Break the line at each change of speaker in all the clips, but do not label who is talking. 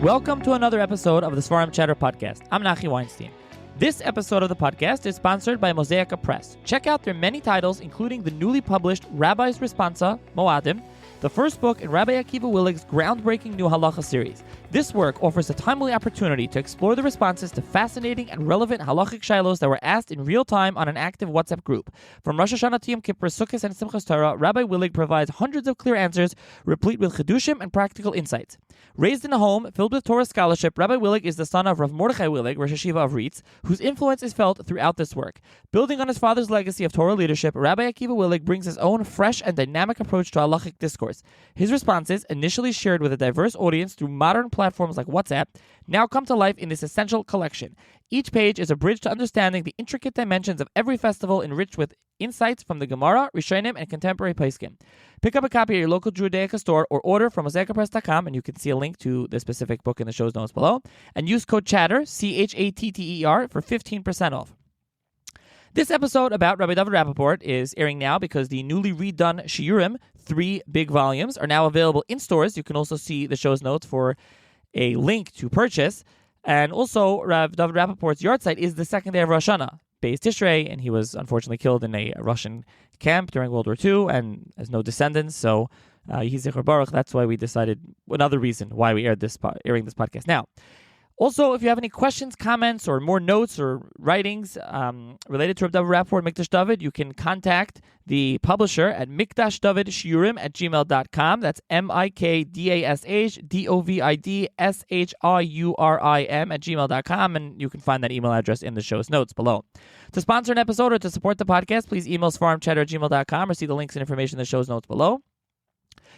Welcome to another episode of the Seforim Chatter Podcast. I'm Nachi Weinstein. This episode of the podcast is sponsored by Mosaica Press. Check out their many titles, including the newly published Rabbi's Responsa, Moadim, the first book in Rabbi Akiva Willig's groundbreaking new halacha series. This work offers a timely opportunity to explore the responses to fascinating and relevant halachic shilos that were asked in real time on an active WhatsApp group. From Rosh Hashanah to Yom Kippur, Sukkot, and Simchas Torah, Rabbi Willig provides hundreds of clear answers, replete with chedushim and practical insights. Raised in a home filled with Torah scholarship, Rabbi Willig is the son of Rav Mordechai Willig, Rosh Yeshiva of Rietz, whose influence is felt throughout this work. Building on his father's legacy of Torah leadership, Rabbi Akiva Willig brings his own fresh and dynamic approach to halachic discourse. His responses, initially shared with a diverse audience through modern platforms like WhatsApp, now come to life in this essential collection. Each page is a bridge to understanding the intricate dimensions of every festival, enriched with insights from the Gemara, Rishonim, and contemporary Paiskim. Pick up a copy at your local Judaica store or order from mosaicapress.com, and you can see a link to the specific book in the show's notes below. And use code CHATTER, CHATTER, for 15% off. This episode about Rabbi Dovid Rappaport is airing now because the newly redone Shiurim, 3 big volumes, are now available in stores. You can also see the show's notes for a link to purchase. And also, Rav Dovid Rappaport's yahrzeit is the second day of Rosh Hashanah, Beis Tishrei, and he was unfortunately killed in a Russian camp during World War II and has no descendants. So, Yehi Zichor Baruch. That's why we decided, another reason why we airing this podcast now. Also, if you have any questions, comments, or more notes or writings related to Rav Dovid Rappaport, Mikdash Dovid, you can contact the publisher at mikdashdovidshiurim at gmail.com. That's mikdashdovidshiurim at gmail.com, and you can find that email address in the show's notes below. To sponsor an episode or to support the podcast, please email seforimchatter at gmail.com or see the links and information in the show's notes below.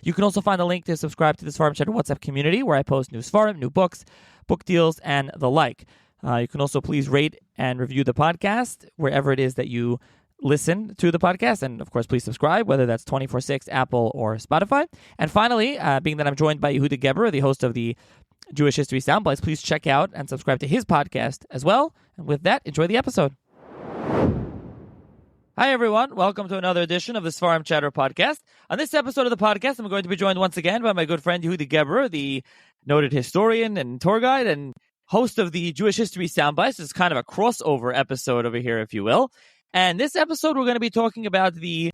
You can also find a link to subscribe to the Seforim Chatter WhatsApp community, where I post new Seforim, new books, book deals, and the like. You can also please rate and review the podcast wherever it is that you listen to the podcast. And, of course, please subscribe, whether that's 24/6, Apple, or Spotify. And finally, being that I'm joined by Yehuda Geberer, the host of the Jewish History Soundbites, please check out and subscribe to his podcast as well. And with that, enjoy the episode. Hi, everyone. Welcome to another edition of the Seforim Chatter Podcast. On this episode of the podcast, I'm going to be joined once again by my good friend Yehuda Geberer, the noted historian and tour guide and host of the Jewish History Soundbites. It's kind of a crossover episode over here, if you will. And this episode, we're going to be talking about Rabbi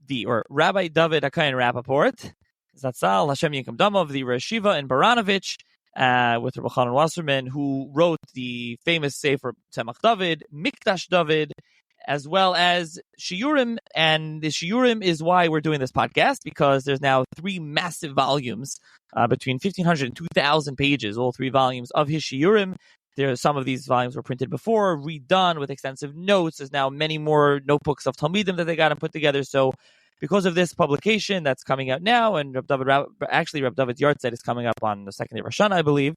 Dovid Hakohen Rappaport, Zatzal Hashem Yinkum Damo, of the Yeshiva in Baranovitch, with Rabbi Chanan Wasserman, who wrote the famous Sefer Tzemach Dovid, Mikdash Dovid, as well as Shiurim. And the Shiurim is why we're doing this podcast, because there's now 3 massive volumes, between 1,500 and 2,000 pages, all 3 volumes of his Shiurim. Some of these volumes were printed before, redone with extensive notes. There's now many more notebooks of Talmidim that they got and put together. So because of this publication that's coming out now, and Rav Dovid's yahrzeit is coming up on the second day of Rosh Hashanah, I believe.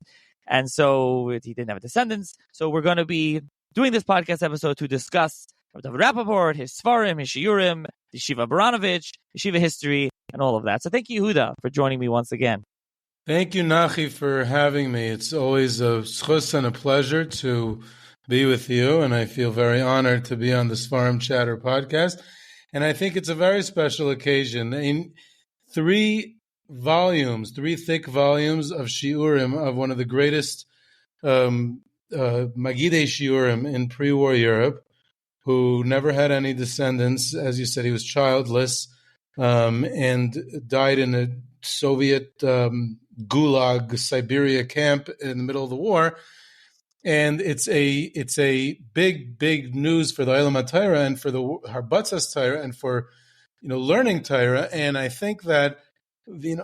And so he didn't have descendants. So we're going to be doing this podcast episode to discuss Rav Dovid Rappaport, his Seforim, his Shiurim, the Yeshiva Baranovitch, Yeshiva history, and all of that. So thank you, Yehuda, for joining me once again.
Thank you, Nachi, for having me. It's always a schus and a pleasure to be with you, and I feel very honored to be on the Seforim Chatter podcast. And I think it's a very special occasion. In 3 thick volumes of Shiurim of one of the greatest Magidei Shiurim in pre-war Europe, who never had any descendants. As you said, he was childless, and died in a Soviet Gulag Siberia camp in the middle of the war. And it's a big news for the Olam HaTorah and for the Harbatzas Torah and for learning Torah. And I think that these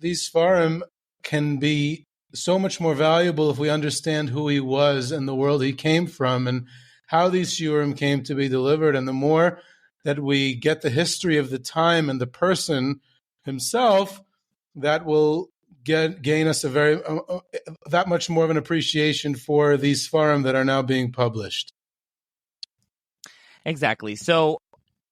Seforim can be so much more valuable if we understand who he was and the world he came from and how these Shiurim came to be delivered. And the more that we get the history of the time and the person himself, that will gain us that much more of an appreciation for these Seforim that are now being published.
Exactly. So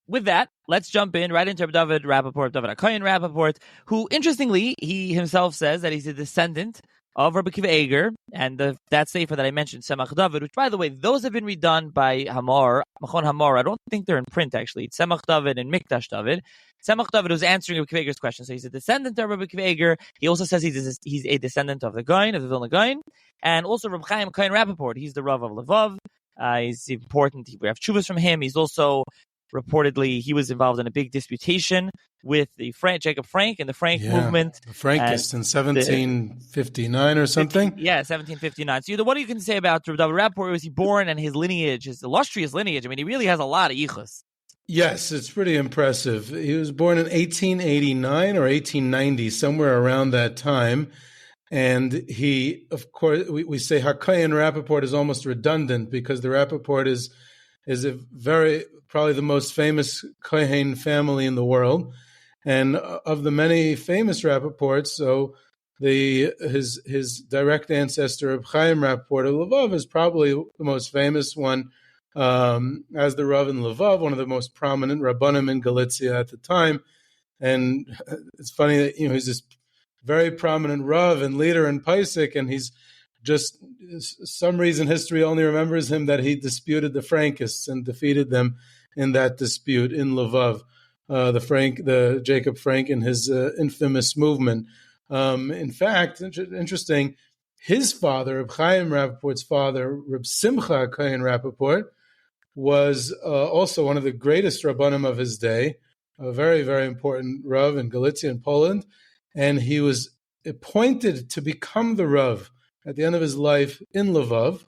with that, let's jump in right into Dovid Rappaport, Dovid Hakohen Rappaport, who, interestingly, he himself says that he's a descendant of Rabbi Akiva Eiger, and that sefer that I mentioned, Tzemach Dovid, which, by the way, those have been redone by Machon Hamor. I don't think they're in print, actually. Tzemach Dovid and Mikdash Dovid. Tzemach Dovid was answering Rabbi Akiva Eiger's question. So he's a descendant of Rabbi Akiva Eiger. He also says he's a descendant of the Gaon, of the Vilna Gaon. And also Rabbi Chaim Kohen Rappaport. He's the Rav of Lvov. He's important. We have tshuvas from him. He's also reportedly, he was involved in a big disputation with the Jacob Frank and the Frank movement.
The Frankists in 1759 or something.
1759. So what do you can say about Rav Dovid Rappaport? Was he born and his lineage, his illustrious lineage? I mean, he really has a lot of yichus.
Yes, it's pretty impressive. He was born in 1889 or 1890, somewhere around that time. And he, of course, we say Hakohen Rappaport is almost redundant because the Rappaport is probably the most famous Kohen family in the world. And of the many famous Rappaports, so his direct ancestor, Reb Chaim Rappaport of Lvov, is probably the most famous one, as the Rav in Lvov, one of the most prominent Rabbanim in Galicia at the time. And it's funny that he's this very prominent Rav and leader in Paisik, and he's just, some reason history only remembers him that he disputed the Frankists and defeated them in that dispute in Lvov, the Jacob Frank and his infamous movement. In fact, interesting, his father, Reb Chaim Rappaport's father, Reb Simcha Kohen Rappaport, was also one of the greatest Rabbanim of his day, a very, very important Rav in Galicia and Poland, and he was appointed to become the Rav at the end of his life in Lvov,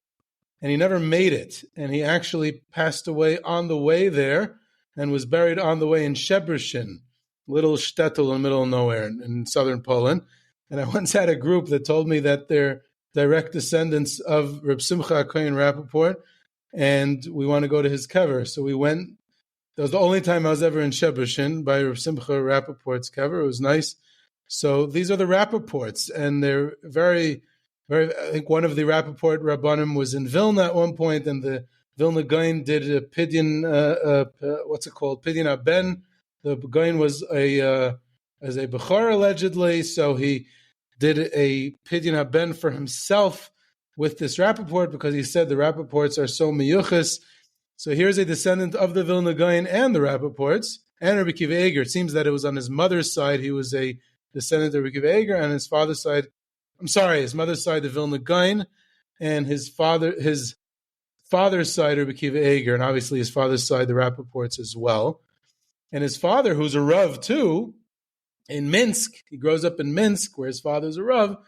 and he never made it. And he actually passed away on the way there and was buried on the way in Szczebrzyn, little shtetl in the middle of nowhere in southern Poland. And I once had a group that told me that they're direct descendants of Reb Simcha Kohen Rappaport, and we want to go to his kever. So we went. That was the only time I was ever in Szczebrzyn by Reb Simcha Rappaport's kever. It was nice. So these are the Rappaports, and they're very, very. I think one of the Rappaport Rabbanim was in Vilna at one point, and the Vilna Gaon did a pidyon. What's it called? Pidyon Aben. The Gaon was as a Bechor allegedly, so he did a pidyon Aben for himself with this Rappaport because he said the Rappaports are so miyuchas. So here's a descendant of the Vilna Gaon and the Rappaports and Rabbi Akiva Eiger. It seems that it was on his mother's side he was a descendant of Rabbi Akiva Eiger, and his mother's side, the Vilna Gaon, and his father's side, Rabbi Akiva Eiger, and obviously his father's side, the Rappaports as well. And his father, who's a Rav too, in Minsk, he grows up in Minsk, where his father's a Rav.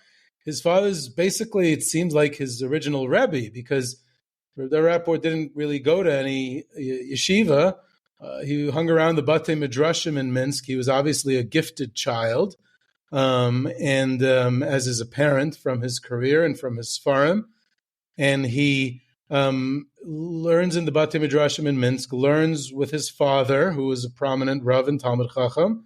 His father's basically, it seems like his original Rebbe, because the Rappaport didn't really go to any yeshiva. He hung around the Batei Midrashim in Minsk. He was obviously a gifted child, and as is apparent from his career and from his Seforim. And he learns in the Batei Midrashim in Minsk, learns with his father, who was a prominent Rav and Talmud Chacham,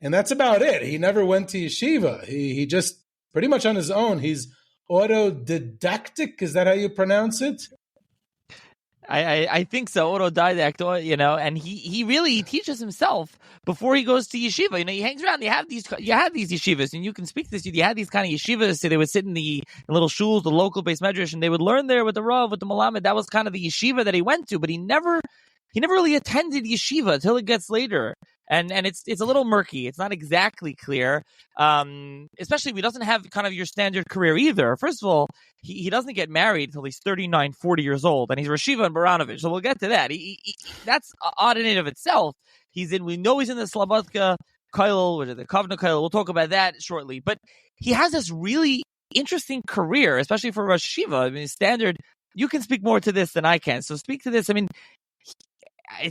and that's about it. He never went to yeshiva. He just, pretty much on his own, he's autodidactic. Is that how you pronounce it?
I think so, autodidact, and he really teaches himself before he goes to yeshiva. He hangs around. You have these yeshivas, and you can speak to this. You had these kind of yeshivas, so they would sit in the little shuls, the local base medrash, and they would learn there with the Rav, with the Malamed. That was kind of the yeshiva that he went to, but he never really attended yeshiva until it gets later. And it's a little murky. It's not exactly clear, especially if he doesn't have kind of your standard career either. First of all, he doesn't get married until he's 39, 40 years old, and he's Rosh Yeshiva in Baranovitch. So we'll get to that. That's odd in and of itself. We know he's in the Slabodka Kollel, which is the Kovno Kollel. We'll talk about that shortly. But he has this really interesting career, especially for Rosh Yeshiva. I mean, standard. You can speak more to this than I can. So speak to this. I mean,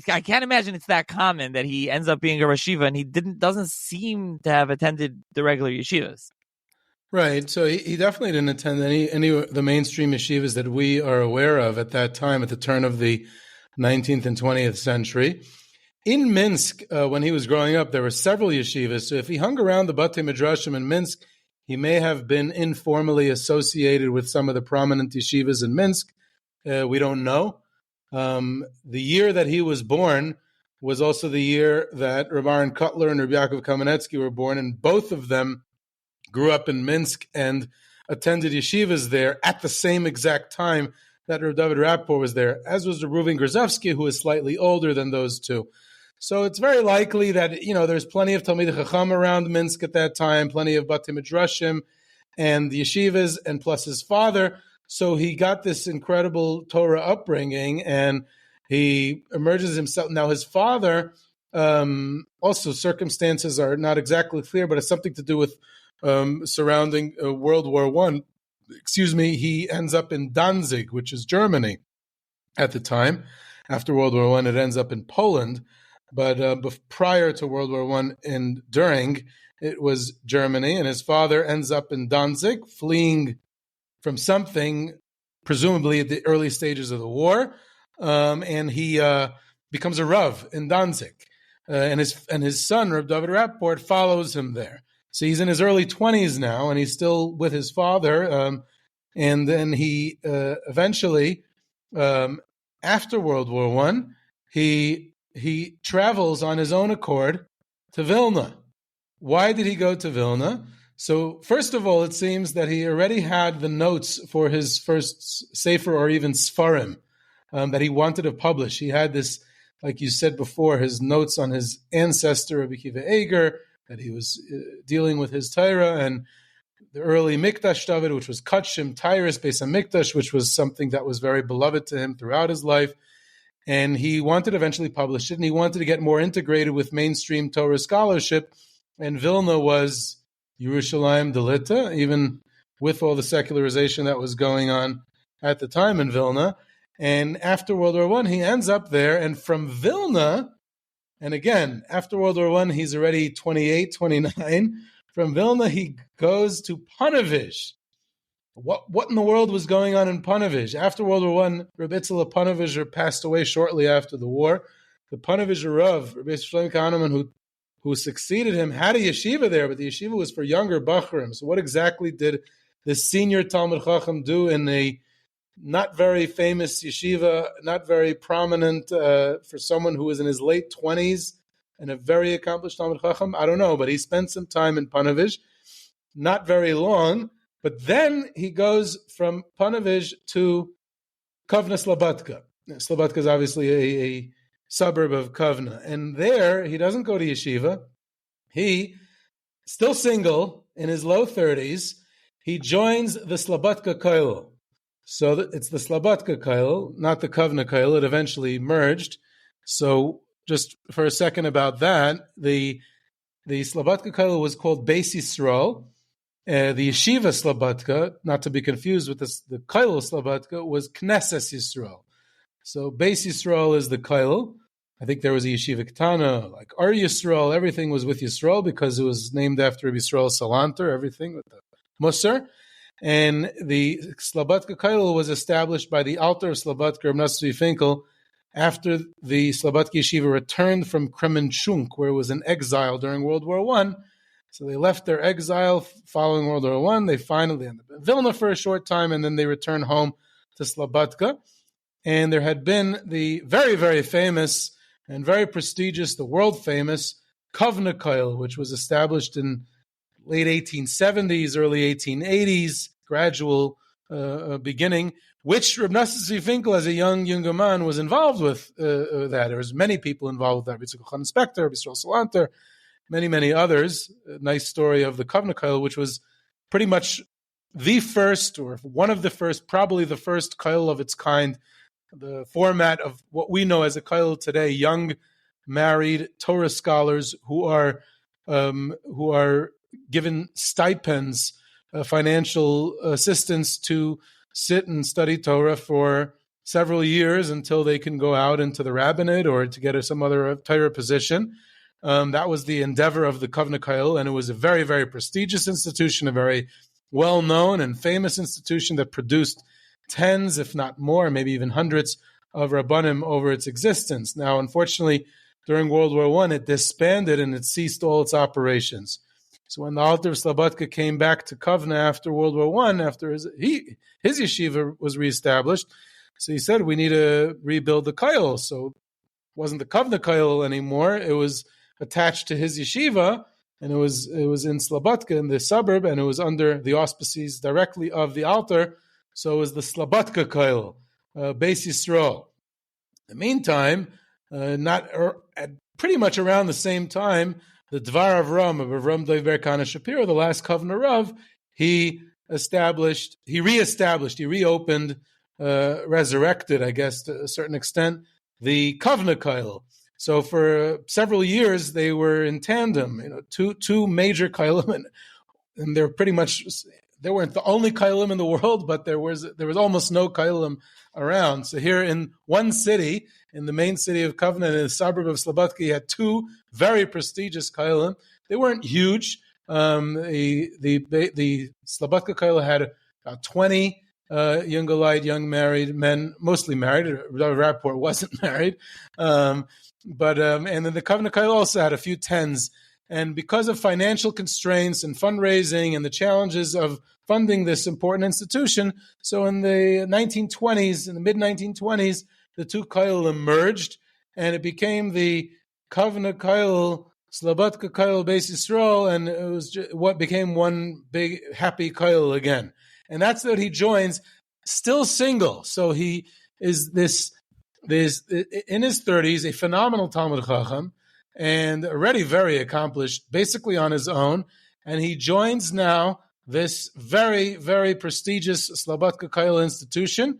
I can't imagine it's that common that he ends up being a Rosh Yeshiva, and he doesn't seem to have attended the regular yeshivas.
Right. So he definitely didn't attend any of the mainstream yeshivas that we are aware of at that time, at the turn of the 19th and 20th century. In Minsk, when he was growing up, there were several yeshivas. So if he hung around the Batei Midrashim in Minsk, he may have been informally associated with some of the prominent yeshivas in Minsk. We don't know. The year that he was born was also the year that Rav Aaron Kotler and Rabbi Yaakov Kamenetsky were born, and both of them grew up in Minsk and attended yeshivas there at the same exact time that Rav Dovid Rappaport was there, as was Rav Reuven Grozovsky, who is slightly older than those two. So it's very likely that, there's plenty of Talmidei Chacham around Minsk at that time, plenty of Batei Midrashim and the yeshivas, and plus his father. So he got this incredible Torah upbringing, and he emerges himself. Now his father, also circumstances are not exactly clear, but it's something to do with surrounding World War I. He ends up in Danzig, which is Germany at the time. After World War I, it ends up in Poland. But prior to World War I and during, it was Germany. And his father ends up in Danzig, fleeing from something, presumably at the early stages of the war. And he becomes a Rav in Danzig. And his son, Rav Dovid Rappaport, follows him there. So he's in his early 20s now, and he's still with his father. And then he eventually, after World War I, he travels on his own accord to Vilna. Why did he go to Vilna? So first of all, it seems that he already had the notes for his first Sefer or even Seforim that he wanted to publish. He had this, like you said before, his notes on his ancestor, Rabbi Akiva Eger, that he was dealing with his Torah, and the early Mikdash Dovid, which was Kachim, Tyrus, Beis HaMikdash, which was something that was very beloved to him throughout his life. And he wanted to eventually publish it, and he wanted to get more integrated with mainstream Torah scholarship. And Vilna was Yerushalayim Delita, even with all the secularization that was going on at the time in Vilna. And after World War I, he ends up there, and from Vilna, and again, after World War I, he's already 28, 29. From Vilna, he goes to Panovish. What in the world was going on in Panovish? After World War I, Rabbi Itzela Panovish passed away shortly after the war. The Panovish Rav, Rabbi Shlomo Kahneman, who succeeded him, had a yeshiva there, but the yeshiva was for younger Bachurim. So what exactly did this senior Talmid Chacham do in a not very famous yeshiva, not very prominent for someone who was in his late 20s and a very accomplished Talmid Chacham? I don't know, but he spent some time in Panovish, not very long, but then he goes from Panovish to Kovno Slabodka. Slabodka is obviously a suburb of Kovno, and there he doesn't go to yeshiva. He, still single, in his low 30s, he joins the Slabodka Kollel. So it's the Slabodka Kollel, not the Kovno Kollel. It eventually merged. So just for a second about that, the Slabodka Kollel was called Beis Yisrael. The Yeshiva Slabodka, not to be confused with the Kollel Slabodka, was Knesset Yisrael. So Beis Yisrael is the Kollel. I think there was a Yeshiva Ketana, like Ar Yisrael. Everything was with Yisrael because it was named after Rabbi Yisrael Salanter, everything with the Musar. And the Slabodka Kollel was established by the Alter of Slabodka, Reb Nosson Finkel, after the Slabodka Yeshiva returned from Kremenchuk, where it was in exile during World War I. So they left their exile following World War I. They finally ended up in Vilna for a short time, and then they returned home to Slabodka. And there had been the very, very famous and very prestigious, the world-famous Kovno Kollel, which was established in late 1870s, early 1880s, gradual beginning, which Reb Nosson Finkel, as a young man, was involved with that. There was many people involved with that. Rabbi Yitzchak Inspector, Rabbi Yisrael Salanter, many others. A nice story of the Kovno Kollel, which was pretty much the first, or one of the first, probably the first kollel of its kind, the format of what we know as a kollel today, young married Torah scholars who are given stipends, financial assistance to sit and study Torah for several years until they can go out into the rabbinate or to get some other Torah position. That was the endeavor of the Kovno Kollel, and it was a very, very prestigious institution, a very well-known and famous institution that produced tens, if not more, maybe even hundreds of Rabbanim over its existence. Now, unfortunately, during World War I, it disbanded and it ceased all its operations. So when the Alter of Slabodka came back to Kovno after World War I, after his yeshiva was reestablished, so he said, we need to rebuild the kollel. So it wasn't the Kovno Kollel anymore. It was attached to his yeshiva, and it was in Slabodka, in the suburb, and it was under the auspices directly of the altar. So it was the Slabodka Kollel, Beis Yisrael. In the meantime, pretty much around the same time, the Dvar of Rav Dovid Kana Shapiro, the last Kovno Rav, he reopened, resurrected, I guess, to a certain extent, the Kovno Kollel. So for several years, they were in tandem, two major Kollelim, and they're pretty much, they weren't the only Kollelim in the world, but there was almost no Kollelim around. So here in one city, in the main city of Kovno, in the suburb of Slabodka, you had two very prestigious Kollelim. They weren't huge. The Slabodka Kollel had about 20 young married men, mostly married. Rappaport wasn't married. And then the Kovno Kollel also had a few tens. And because of financial constraints and fundraising and the challenges of funding this important institution, so in the 1920s, in the mid-1920s, the two Kollel merged, and it became the Kovno Kollel, Slabodka Kollel, Beis Yisrael, and it was what became one big happy Kollel again. And that's what he joins, still single. So he is this in his 30s, a phenomenal Talmud Chacham, and already very accomplished, basically on his own. And he joins now this very, very prestigious Slabodka Kollel institution.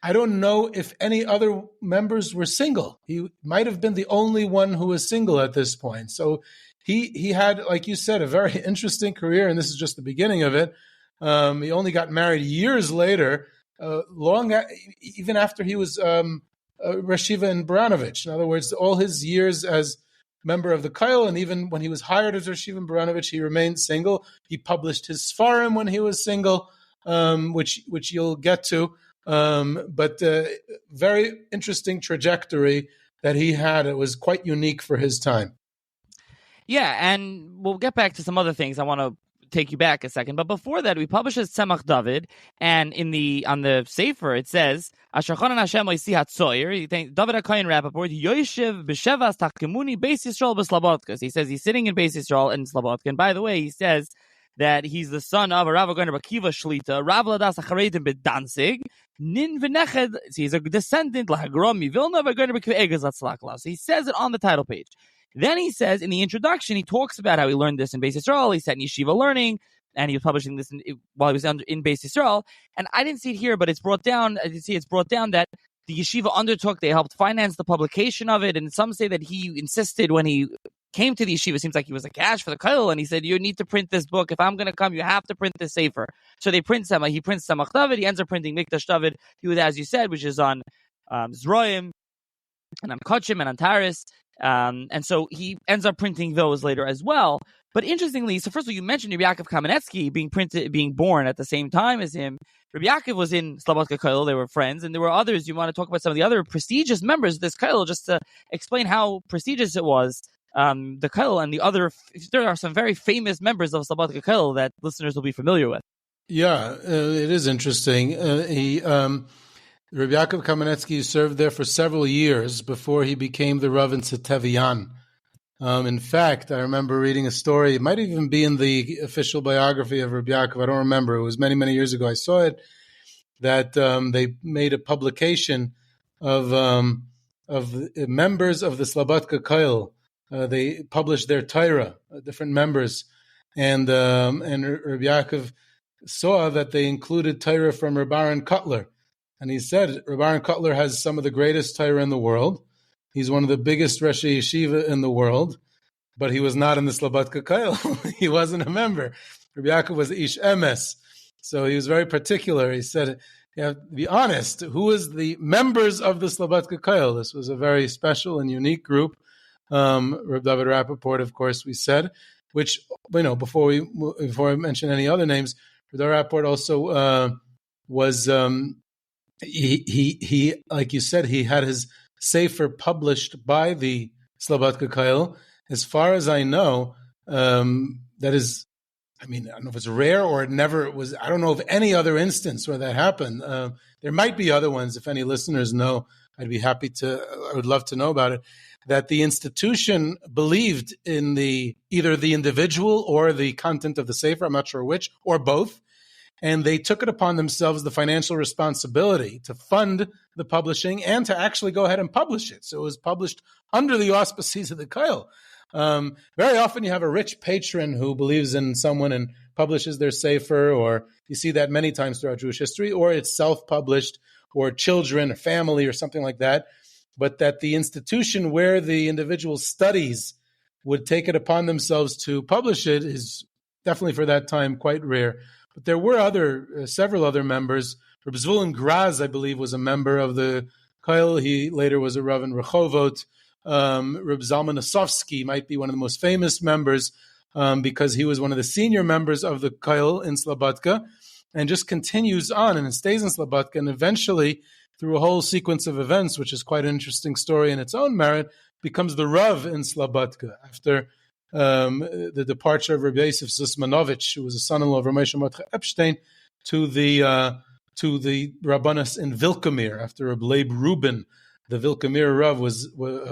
I don't know if any other members were single. He might have been the only one who was single at this point. So he had, like you said, a very interesting career, and this is just the beginning of it. He only got married years later, even after he was Rosh Yeshiva in Baranovitch. In other words, all his years as member of the Kollel, and even when he was hired as Rosh Yeshiva in Baranovitch, he remained single. He published his Seforim when he was single, which you'll get to. But very interesting trajectory that he had. It was quite unique for his time.
Yeah, and we'll get back to some other things. I want to take you back a second, but before that, we published Tzemach Dovid, and on the Sefer it says, "Asherchonan Hashem oisi hatzoyer." David Hakohen Rappaport, Yoshev b'shevas tachkemuni Beis Yisrael b'Slabodka. He says he's sitting in Beis Yisrael in Slabodka, and by the way, he says that he's the son of a Rav Hakohen Bakiva Shlita, Rav Ladas Achareitim b'Danzig, Nin v'neched. He's a descendant lahagrom mivilna Hakohen Bakiva Egaz Latzlakla. So he says it on the title page. Then he says in the introduction, he talks about how he learned this in Beis Yisrael. He sat in Yeshiva learning, and he was publishing this while he was in Beis Yisrael. And I didn't see it here, but it's brought down. I did see it's brought down that the Yeshiva undertook. They helped finance the publication of it, and some say that he insisted when he came to the Yeshiva. It seems like he was a cash for the Kollel, and he said, "You need to print this book. If I'm going to come, you have to print this Sefer." So they print Tzemach. He prints Tzemach Dovid. He ends up printing Mikdash Dovid, as you said, which is on Zroim and on Kochim and on Taris. And so he ends up printing those later as well. But interestingly, so first of all, you mentioned Rabbi Yaakov Kamenetsky being born at the same time as him. Rabbi Yaakov was in Slabodka Kollel. They were friends, and there were others. You want to talk about some of the other prestigious members of this Kollel, just to explain how prestigious it was, the Kollel, and the other. There are some very famous members of Slabodka Kollel that listeners will be familiar with.
Yeah, it is interesting. Rabbi Yaakov Kamenetsky served there for several years before he became the Rav in Tzitevian. In fact, I remember reading a story, it might even be in the official biography of Rabbi Yaakov, I don't remember, it was many, many years ago I saw it, that they made a publication of members of the Slabodka Kollel. They published their Torah, different members, and Rabbi Yaakov saw that they included Torah from Reb Aaron Kotler. And he said, Reb Aaron Kotler has some of the greatest Torah in the world. He's one of the biggest Rosh Yeshiva in the world, but he was not in the Slabodka Kollel. He wasn't a member. Rabbi Yaakov was Ish Emes. So he was very particular. He said, you have to be honest, who was the members of the Slabodka Kollel? This was a very special and unique group. Rav Dovid Rappaport, of course, we said, which, before I mention any other names, Rav Dovid Rappaport also was... He like you said, he had his Sefer published by the Slabodka Kollel. As far as I know, that is, I don't know if it's rare or it never was. I don't know of any other instance where that happened. There might be other ones. If any listeners know, I would love to know about it. that the institution believed in either the individual or the content of the Sefer, I'm not sure which, or both, and they took it upon themselves the financial responsibility to fund the publishing and to actually go ahead and publish it. So it was published under the auspices of the Kollel. Very often you have a rich patron who believes in someone and publishes their Sefer, or you see that many times throughout Jewish history, or it's self-published, or children or family or something like that. But that the institution where the individual studies would take it upon themselves to publish it is definitely for that time quite rare. But there were several other members. Reb Zvulun Graz, I believe, was a member of the Kollel. He later was a Rav in Rehovot. Reb Zalman Osofsky might be one of the most famous members because he was one of the senior members of the Kollel in Slabodka, and just continues on and stays in Slabodka, and eventually, through a whole sequence of events, which is quite an interesting story in its own merit, becomes the Rav in Slabodka after the departure of Rabbi Yosef Zusmanovich, who was a son-in-law of Ramesh Mordechai Epstein, to the Rabbanos in Vilkamir after Reb Leib Rubin, the Vilkamir Rav, was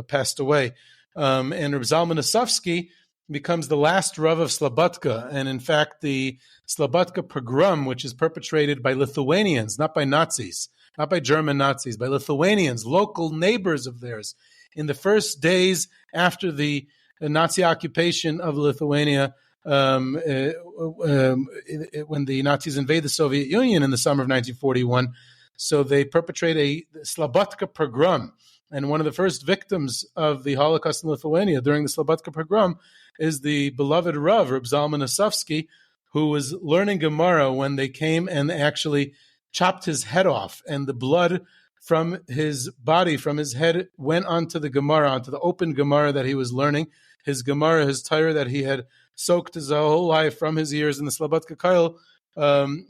passed away, and Reb Zalman Osofsky becomes the last Rav of Slabodka, and in fact the Slabodka pogrom, which is perpetrated by Lithuanians, not by Nazis, not by German Nazis, by Lithuanians, local neighbors of theirs, in the first days after the Nazi occupation of Lithuania, when the Nazis invade the Soviet Union in the summer of 1941. So they perpetrate a Slabodka pogrom. And one of the first victims of the Holocaust in Lithuania during the Slabodka pogrom is the beloved Rav, Reb Zalman Osofsky, who was learning Gemara when they came and actually chopped his head off, and the blood from his body, from his head, went onto the Gemara, onto the open Gemara that he was learning. His Gemara, his Torah that he had soaked his whole life from his years in the Slabodka Kollel,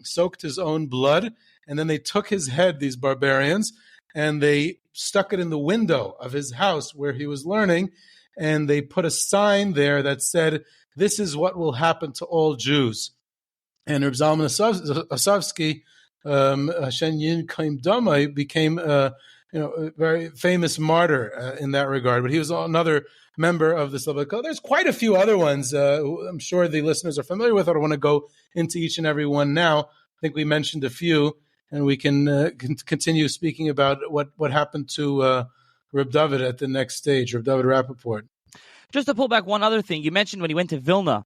soaked his own blood, and then they took his head, these barbarians, and they stuck it in the window of his house where he was learning, and they put a sign there that said, "This is what will happen to all Jews." And Reb Zalman Osofsky, Hashem Yinkaim Damai, became a very famous martyr in that regard. But he was another member of the Slabodka. There's quite a few other ones I'm sure the listeners are familiar with. I don't want to go into each and every one now. I think we mentioned a few, and we can continue speaking about what happened to Rav Dovid at the next stage, Rav Dovid Rappaport.
Just to pull back one other thing, you mentioned when he went to Vilna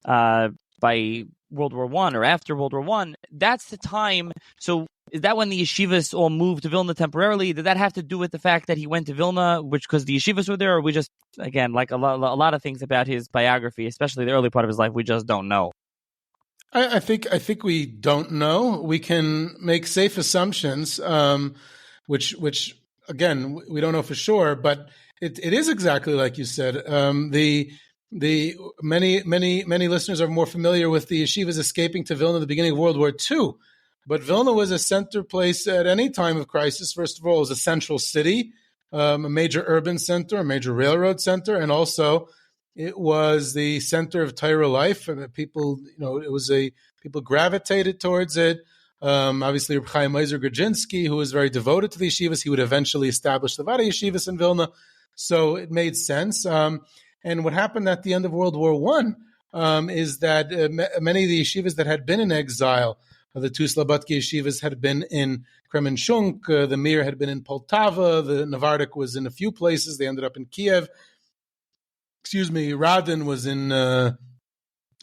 by World War I or after World War I, that's the time. So is that when the yeshivas all moved to Vilna temporarily? Did that have to do with the fact that he went to Vilna, which because the yeshivas were there, or we just, again, like a lot of things about his biography, especially the early part of his life, we just don't know?
I think we don't know. We can make safe assumptions, which again we don't know for sure, but it is exactly like you said. The many listeners are more familiar with the yeshivas escaping to Vilna at the beginning of World War II, but Vilna was a center place at any time of crisis. First of all, it was a central city, a major urban center, a major railroad center, and also it was the center of Torah life. And people, people gravitated towards it. Obviously, Reb Chaim Meiser Grodzinski, who was very devoted to the yeshivas, he would eventually establish the WWII yeshivas in Vilna, so it made sense. And what happened at the end of World War I is that many of the yeshivas that had been in exile, the two Slabodka yeshivas had been in Kremenchuk, the Mir had been in Poltava, the Navardik was in a few places. They ended up in Kiev. Radin was in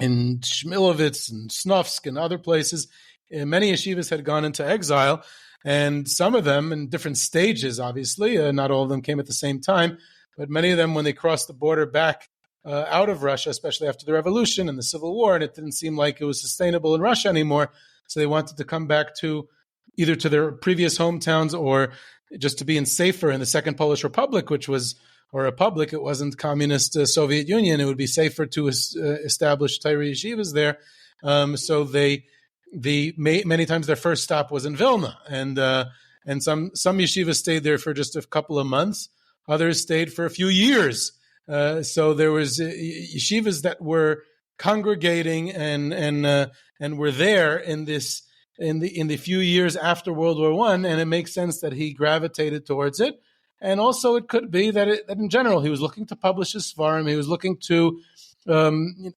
Shmilovitz and Snovsk and other places. Many yeshivas had gone into exile, and some of them in different stages, obviously. Not all of them came at the same time, but many of them, when they crossed the border back out of Russia, especially after the revolution and the Civil War, and it didn't seem like it was sustainable in Russia anymore, so they wanted to come back to either to their previous hometowns or just to be safer in the Second Polish Republic, which was a republic. It wasn't communist Soviet Union. It would be safer to establish Torah yeshivas there. So many times their first stop was in Vilna, and some yeshivas stayed there for just a couple of months. Others stayed for a few years. So there was yeshivas that were congregating and were there in the few years after World War I, and it makes sense that he gravitated towards it. And also it could be that in general he was looking to publish his Seforim. He was looking to, I don't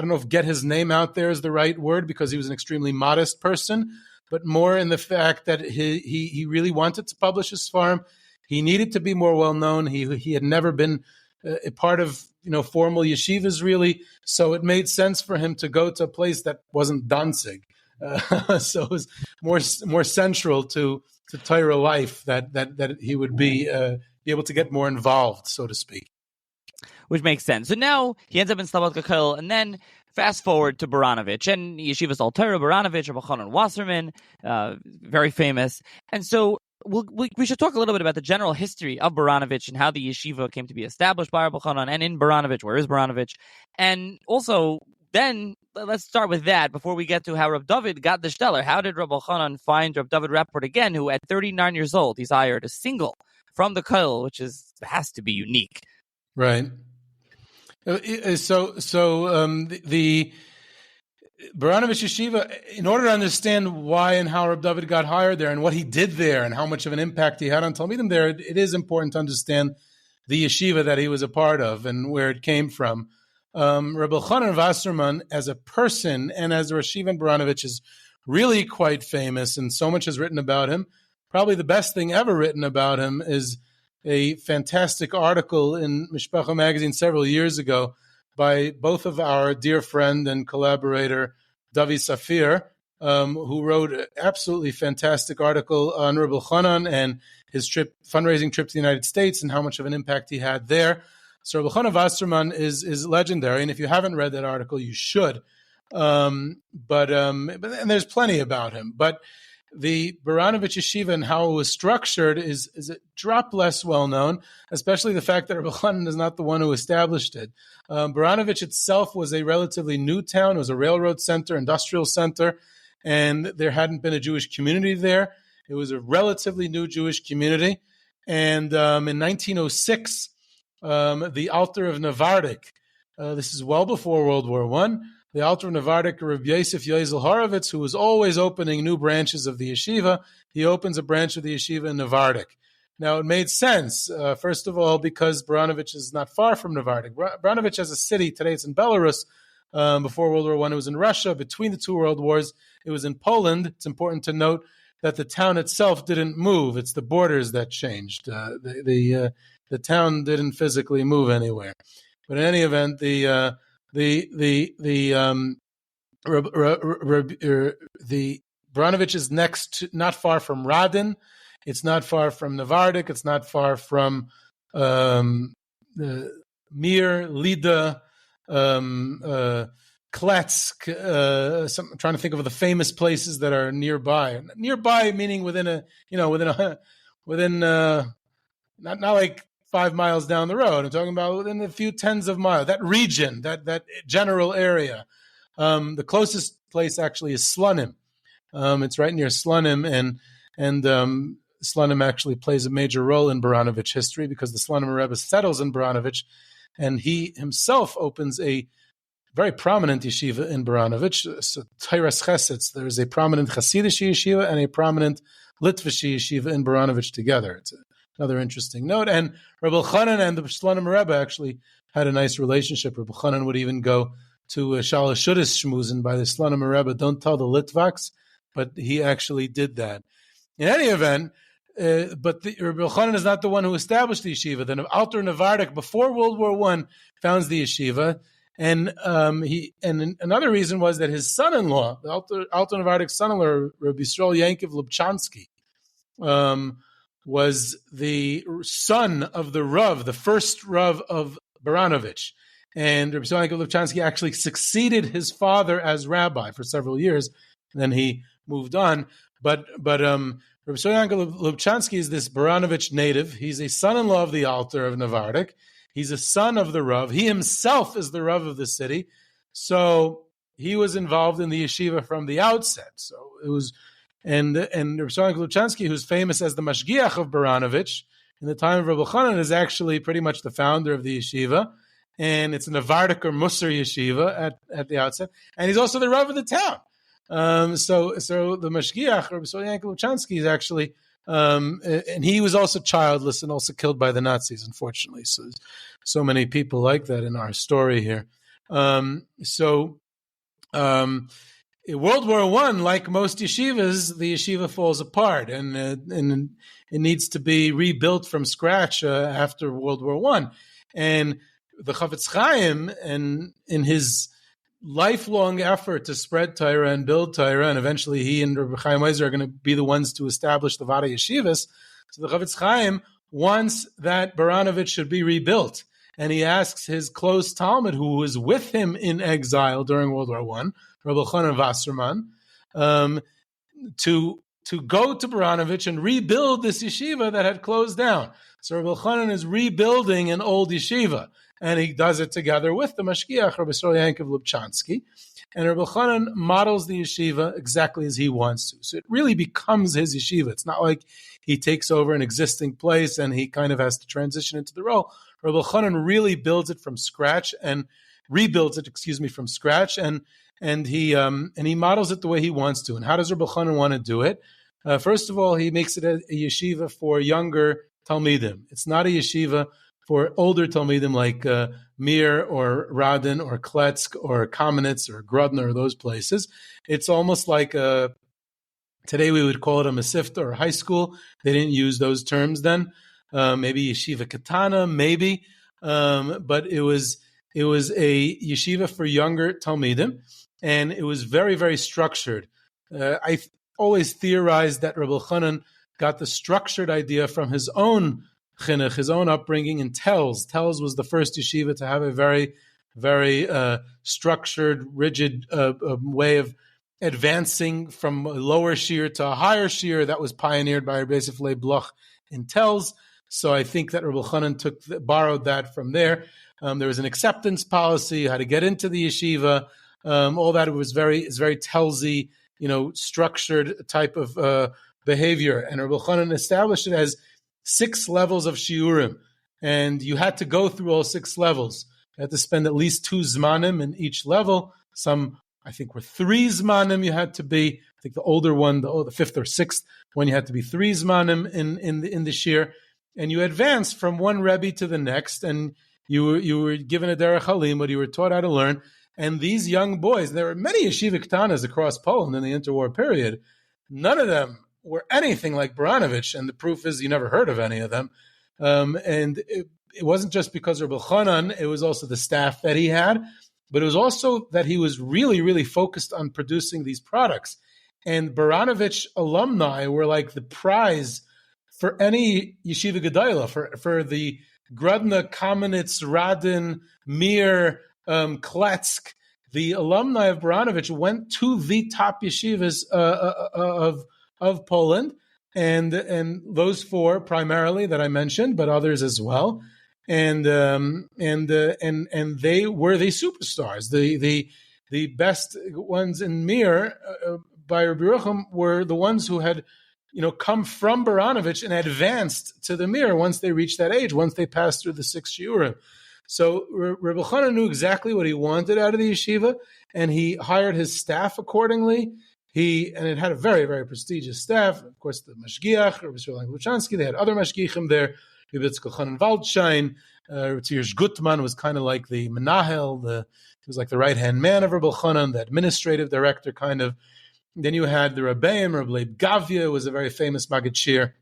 know if get his name out there is the right word, because he was an extremely modest person, but more in the fact that he really wanted to publish his Seforim. He needed to be more well known. He had never been a part of formal yeshivas really, so it made sense for him to go to a place that wasn't Danzig. So it was more central to Torah life that he would be able to get more involved, so to speak.
Which makes sense. So now he ends up in Slabodka Kollel, and then fast forward to Baranovitch and Yeshiva's Al Torah, Baranovitch, Rabbi Chanan Wasserman, very famous. And so we should talk a little bit about the general history of Baranovitch and how the yeshiva came to be established by Rabbi Chanan, and in Baranovitch, where is Baranovitch? And also, then let's start with that before we get to how Rav Dovid got the Steller. How did Rabbi Chanan find Rav Dovid Rappaport again, who at 39 years old, he's hired a single from the Kollel, which has to be unique.
Right. So the Baranovitch Yeshiva, in order to understand why and how Rav Dovid got hired there and what he did there and how much of an impact he had on Talmidim there, it is important to understand the yeshiva that he was a part of and where it came from. Rabbi Chanan Wasserman, as a person and as a Rashiv in Baranovitch, is really quite famous, and so much is written about him. Probably the best thing ever written about him is a fantastic article in Mishpacha magazine several years ago by both of our dear friend and collaborator, Davi Safir, who wrote an absolutely fantastic article on Rabbi Chanan and his fundraising trip to the United States and how much of an impact he had there. So Rabbi Chanan Wasserman is legendary, and if you haven't read that article, you should. And there's plenty about him. But the Baranovitch Yeshiva and how it was structured is a drop less well known, especially the fact that Rabbi Chanan is not the one who established it. Baranovitch itself was a relatively new town. It was a railroad center, industrial center, and there hadn't been a Jewish community there. It was a relatively new Jewish community. And in 1906, the Alter of Navardik, this is well before World War I, the Alter of Navardik, Rav Yosef Yozel Horovitz, who was always opening new branches of the yeshiva, he opens a branch of the yeshiva in Navardik. Now, it made sense, first of all, because Baranovitch is not far from Navardik. Baranovitch as a city, today it's in Belarus. Before World War I, it was in Russia. Between the two world wars, it was in Poland. It's important to note that the town itself didn't move. It's the borders that changed. The town didn't physically move anywhere. But in any event, the Baranovitch is not far from Radin. It's not far from Navardik. It's not far from Mir, Lida, Kletsk. I'm trying to think of the famous places that are nearby. Nearby meaning within not like 5 miles down the road. I'm talking about within a few tens of miles. That region, that general area. The closest place actually is Slunim. It's right near Slunim, and Slunim actually plays a major role in Baranovitch history because the Slunim Rebbe settles in Baranovitch, and he himself opens a very prominent yeshiva in Baranovitch. So Teiras Chesed, there is a prominent Hasidic yeshiva and a prominent Litvish yeshiva in Baranovitch together. It's another interesting note. And Rabbi Chanan and the Slunim Rebbe actually had a nice relationship. Rabbi Chanan would even go to Shalosh Shudas Shmuzin by the Slunim Rebbe. Don't tell the Litvaks, but he actually did that. In any event, but Rabbi Chanan is not the one who established the yeshiva. The Alter Navardik, before World War I, founds the yeshiva. And another reason was that his son-in-law, the Alter Navardik's son-in-law, Rabbi Yisrael Yankiv Lubchansky, was the son of the Rav, the first Rav of Baranovitch. And Rabbi Yisrael Yankiv Lubchansky actually succeeded his father as rabbi for several years. And then he moved on. But Rabbi Yisrael Yankiv Lubchansky is this Baranovitch native. He's a son-in-law of the Alter of Navardik. He's a son of the Rav. He himself is the Rav of the city. So he was involved in the yeshiva from the outset. So it was, and Rabbi Yisrael Lubchansky, who's famous as the Mashgiach of Baranovitch in the time of Rabbi Chanan, is actually pretty much the founder of the yeshiva. And it's a Navardik or Musar yeshiva at the outset. And he's also the Rav of the town. So the Mashgiach, Rabbi Yisrael Lubchansky, is actually And he was also childless and also killed by the Nazis, unfortunately. So many people like that in our story here. In World War I, like most yeshivas, the yeshiva falls apart, and it needs to be rebuilt from scratch after World War I. And the Chafetz Chaim, and in his lifelong effort to spread Torah and build Torah, and eventually he and Rabbi Chaim Weiser are going to be the ones to establish the Vada Yeshivas. So the Chafetz Chaim wants that Baranovitch should be rebuilt. And he asks his close Talmud, who was with him in exile during World War I, Rabbi Chanan Wasserman, to go to Baranovitch and rebuild this yeshiva that had closed down. So Rabbi Chanan is rebuilding an old yeshiva, and he does it together with the Mashgiach, Rabbi Yisrael Yankov Lubchansky. And Rabbi Chanan models the yeshiva exactly as he wants to. So it really becomes his yeshiva. It's not like he takes over an existing place and he kind of has to transition into the role. Rabbi Chanan really builds it from scratch and rebuilds it, from scratch, and he models it the way he wants to. And how does Rabbi Chanan want to do it? First of all, he makes it a yeshiva for younger Talmidim. It's not a yeshiva for older Talmidim like Mir or Radin or Kletsk or Kamenetz or Grodno or those places. It's almost like today we would call it a Masifta or high school. They didn't use those terms then. Maybe Yeshiva Katana, maybe. But it was a yeshiva for younger Talmidim, and it was very, very structured. I always theorized that Rabbi Chanan got the structured idea from his own chinuch, his own upbringing in Telz. Telz was the first yeshiva to have a very, very structured, rigid way of advancing from a lower shiur to a higher shiur. That was pioneered by Rabbi Yosef Leib Bloch in Telz. So I think that Rabbi Chanan borrowed that from there. There was an acceptance policy, how to get into the yeshiva. All that is very Telzy, structured type of behavior. And Rabbi Chanan established it as 6 levels of shiurim, and you had to go through all 6 levels. You had to spend at least 2 zmanim in each level. Some, I think, were 3 zmanim. You had to be. I think the older one, the 5th or 6th one, you had to be 3 zmanim in the shiur. And you advanced from one Rebbe to the next, and you were given a derech halimud, you were taught how to learn. And these young boys, there were many yeshiva ktanas across Poland in the interwar period. None of them were anything like Baranovitch, and the proof is you never heard of any of them. And it wasn't just because of Rabbi Chanan, it was also the staff that he had, but it was also that he was really, really focused on producing these products. And Baranovitch alumni were like the prize for any yeshiva gedola, for the Grodno, Kamenetz, Radin, Mir, Kletsk. The alumni of Baranovitch went to the top yeshivas of Poland, and those 4 primarily that I mentioned, but others as well. And they were the superstars. The best ones in Mir by Rabbi Yerucham were the ones who had come from Baranovitch and advanced to the Mir once they reached that age, once they passed through the 6 shiurim. So Rabbi Chanan knew exactly what he wanted out of the yeshiva, and he hired his staff accordingly. And it had a very, very prestigious staff. Of course, the Mashgiach, Rabbi Yisrael Luchansky, they had other Mashgiachim there. Rabbi Yitzchak Chanan Waldschein, Tzirsh Gutman was kind of like the Menahel, he was like the right-hand man of Rabbi Chanan, the administrative director kind of. Then you had the Rebbeim, Rabbi Leib Gavia was a very famous Maggid Shir,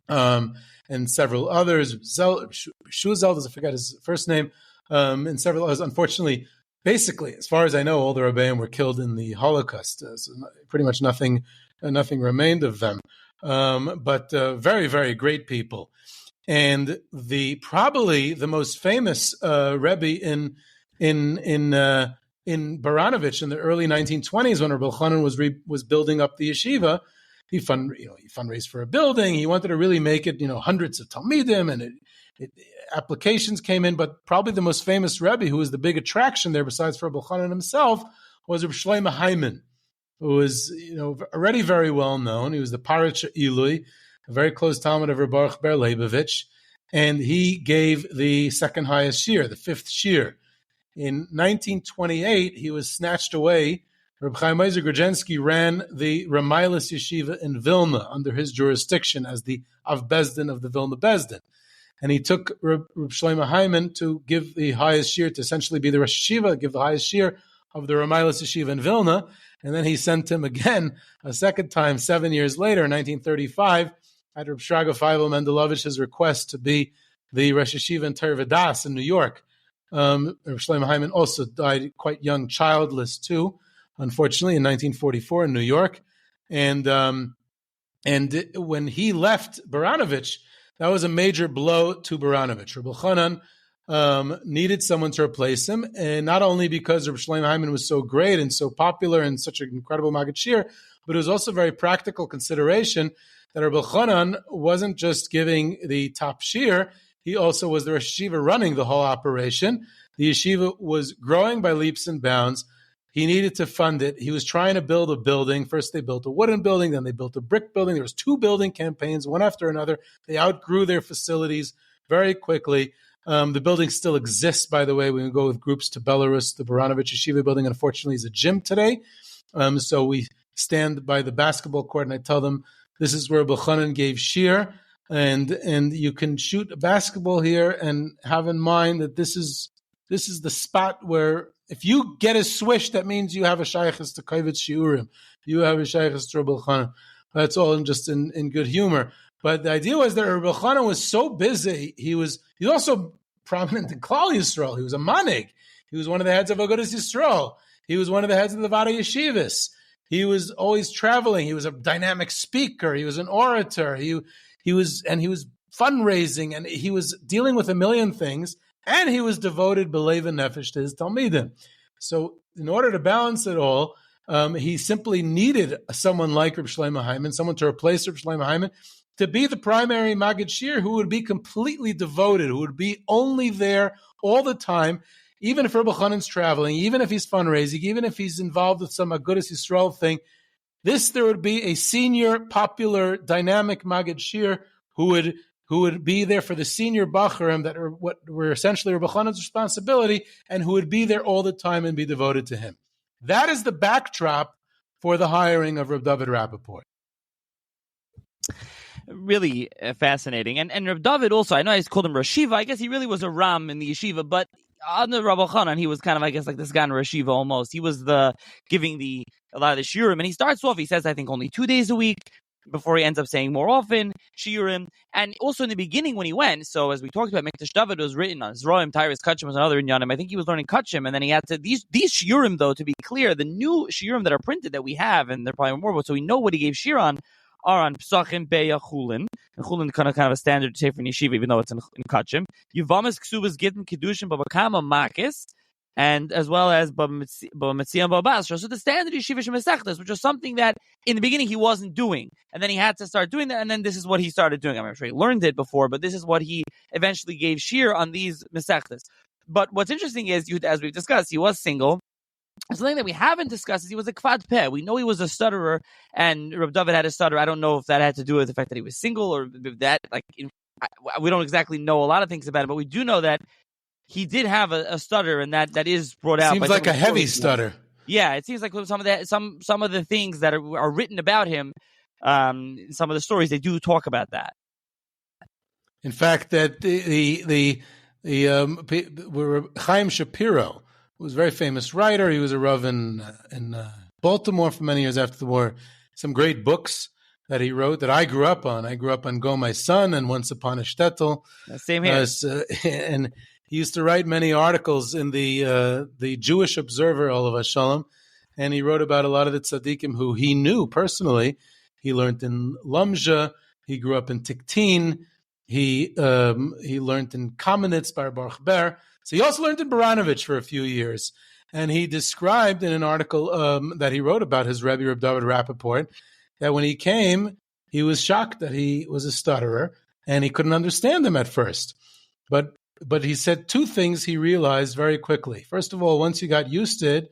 and several others. Shuzel, I forgot his first name, and several others. Unfortunately, basically, as far as I know, all the Rebbeim were killed in the Holocaust. So pretty much nothing remained of them. But very, very great people. And probably the most famous Rebbe in Baranovitch in the early 1920s, when Rabbi Chanan was building up the yeshiva, he fundraised for a building. He wanted to really make it, hundreds of talmidim, and applications came in. But probably the most famous Rebbe, who was the big attraction there, besides Rabbi Chanan himself, was Rabbi Shlomo Hyman, who was already very well known. He was the Parach Ilui, a very close talmid of Rabbi Baruch Ber Leibovich, and he gave the second highest shiur, the 5th shiur. In 1928, he was snatched away Reb Chaim Ozer Grodzinski ran the Ramailis Yeshiva in Vilna under his jurisdiction as the Av Bezdin of the Vilna Bezdin. And he took Reb Shlomo Hyman to give the highest shir, to essentially be the Rosh Yeshiva, give the highest shir of the Ramailis Yeshiva in Vilna. And then he sent him again a second time 7 years later, in 1935, at Reb Shraga Feivel Mendelovich's request to be the Rosh Yeshiva in Ter V'das in New York. Reb Shlomo Hyman also died quite young, childless too, unfortunately, in 1944 in New York. And when he left Baranovitch, that was a major blow to Baranovitch. Reb Elchanan needed someone to replace him, and not only because Reb Shlomo Hyman was so great and so popular and such an incredible Maggid Shir, but it was also a very practical consideration that Reb Elchanan wasn't just giving the top shir, he also was the Rosh Yeshiva running the whole operation. The yeshiva was growing by leaps and bounds. He needed to fund it. He was trying to build a building. First they built a wooden building, then they built a brick building. There was 2 building campaigns, one after another. They outgrew their facilities very quickly. The building still exists, by the way. We can go with groups to Belarus. The Baranovitch Yeshiva building, unfortunately, is a gym today. So we stand by the basketball court, and I tell them, this is where B'chanan gave shir, and you can shoot a basketball here and have in mind that this is the spot where if you get a swish, that means you have a shaykhis to Shiurim. You have a shaykhis to Reb Elchanan. That's all just in good humor. But the idea was that Reb Elchanan was so busy. He's also prominent in Klal Yisrael. He was a manig. He was one of the heads of Agudas Yisrael. He was one of the heads of the Vada Yeshivas. He was always traveling. He was a dynamic speaker. He was an orator. He was fundraising, and he was dealing with a million things. And he was devoted b'leiv and nefesh to his talmidim. So in order to balance it all, he simply needed someone like Reb Shlomo Hyman, someone to replace Reb Shlomo Hyman, to be the primary Maggid Shir who would be completely devoted, who would be only there all the time, even if Reb Elchanan's traveling, even if he's fundraising, even if he's involved with some Agudas Yisrael thing. There would be a senior, popular, dynamic Maggid Shir who would be there for the senior Bacharim that are what were essentially Reb Elchanan's responsibility, and who would be there all the time and be devoted to him. That is the backdrop for the hiring of Rav Dovid Rappaport.
Really fascinating. And Rav Dovid also, I know I called him Rashiva. I guess he really was a Ram in the yeshiva, but under Rav Elchanan, he was kind of, I guess, like this guy in Rashiva almost. He was giving a lot of the Shiurim, and he starts off, he says, I think only 2 days a week, before he ends up saying more often, Shiurim. And also in the beginning when he went, so as we talked about, Mikdash Dovid was written on Zroim, Tyrus, Kachim was another Inyanim. I think he was learning Kachim, and then he had to, these Shiurim, though, to be clear, the new Shiurim that are printed that we have, and they're probably more, so we know what he gave Shir on, are on Psachim, Beya, Chulin. And Chulin kind of a standard Sefer in Yeshiva, even though it's in Kachim. Yuvamas, Ksubas, Gittim, Kedushin, Babakama, Makis, and as well as B'Metziah and B'Basra. So the standard Yeshiva Shemesechtas, which was something that in the beginning he wasn't doing. And then he had to start doing that, and then this is what he started doing. I'm sure he learned it before, but this is what he eventually gave Shir on these Mesechtas. But what's interesting is, as we've discussed, he was single. Something that we haven't discussed is he was a kvad peh. We know he was a stutterer, and Rav Dovid had a stutter. I don't know if that had to do with the fact that he was single, or that, we don't exactly know a lot of things about it, but we do know that he did have a stutter, and that is brought out.
Seems like a heavy stutter.
Yeah, it seems like some of the things that are written about him, some of the stories, they do talk about that.
In fact, that the Chaim Shapiro, who was a very famous writer, he was a Rav in Baltimore for many years after the war. Some great books that he wrote that I grew up on. I grew up on Go My Son and Once Upon a Shtetl.
Same here.
And he used to write many articles in the Jewish Observer, Olav Shalom, and he wrote about a lot of the tzaddikim who he knew personally. He learned in Lumja. He grew up in Tiktin. He learned in Kamenitz by Baruch Ber. So he also learned in Baranovitch for a few years. And he described in an article that he wrote about his Rebbe, Rav Dovid Rappaport, that when he came, he was shocked that he was a stutterer, and he couldn't understand him at first. But he said two things he realized very quickly. First of all, once you got used to it,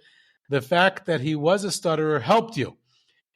the fact that he was a stutterer helped you,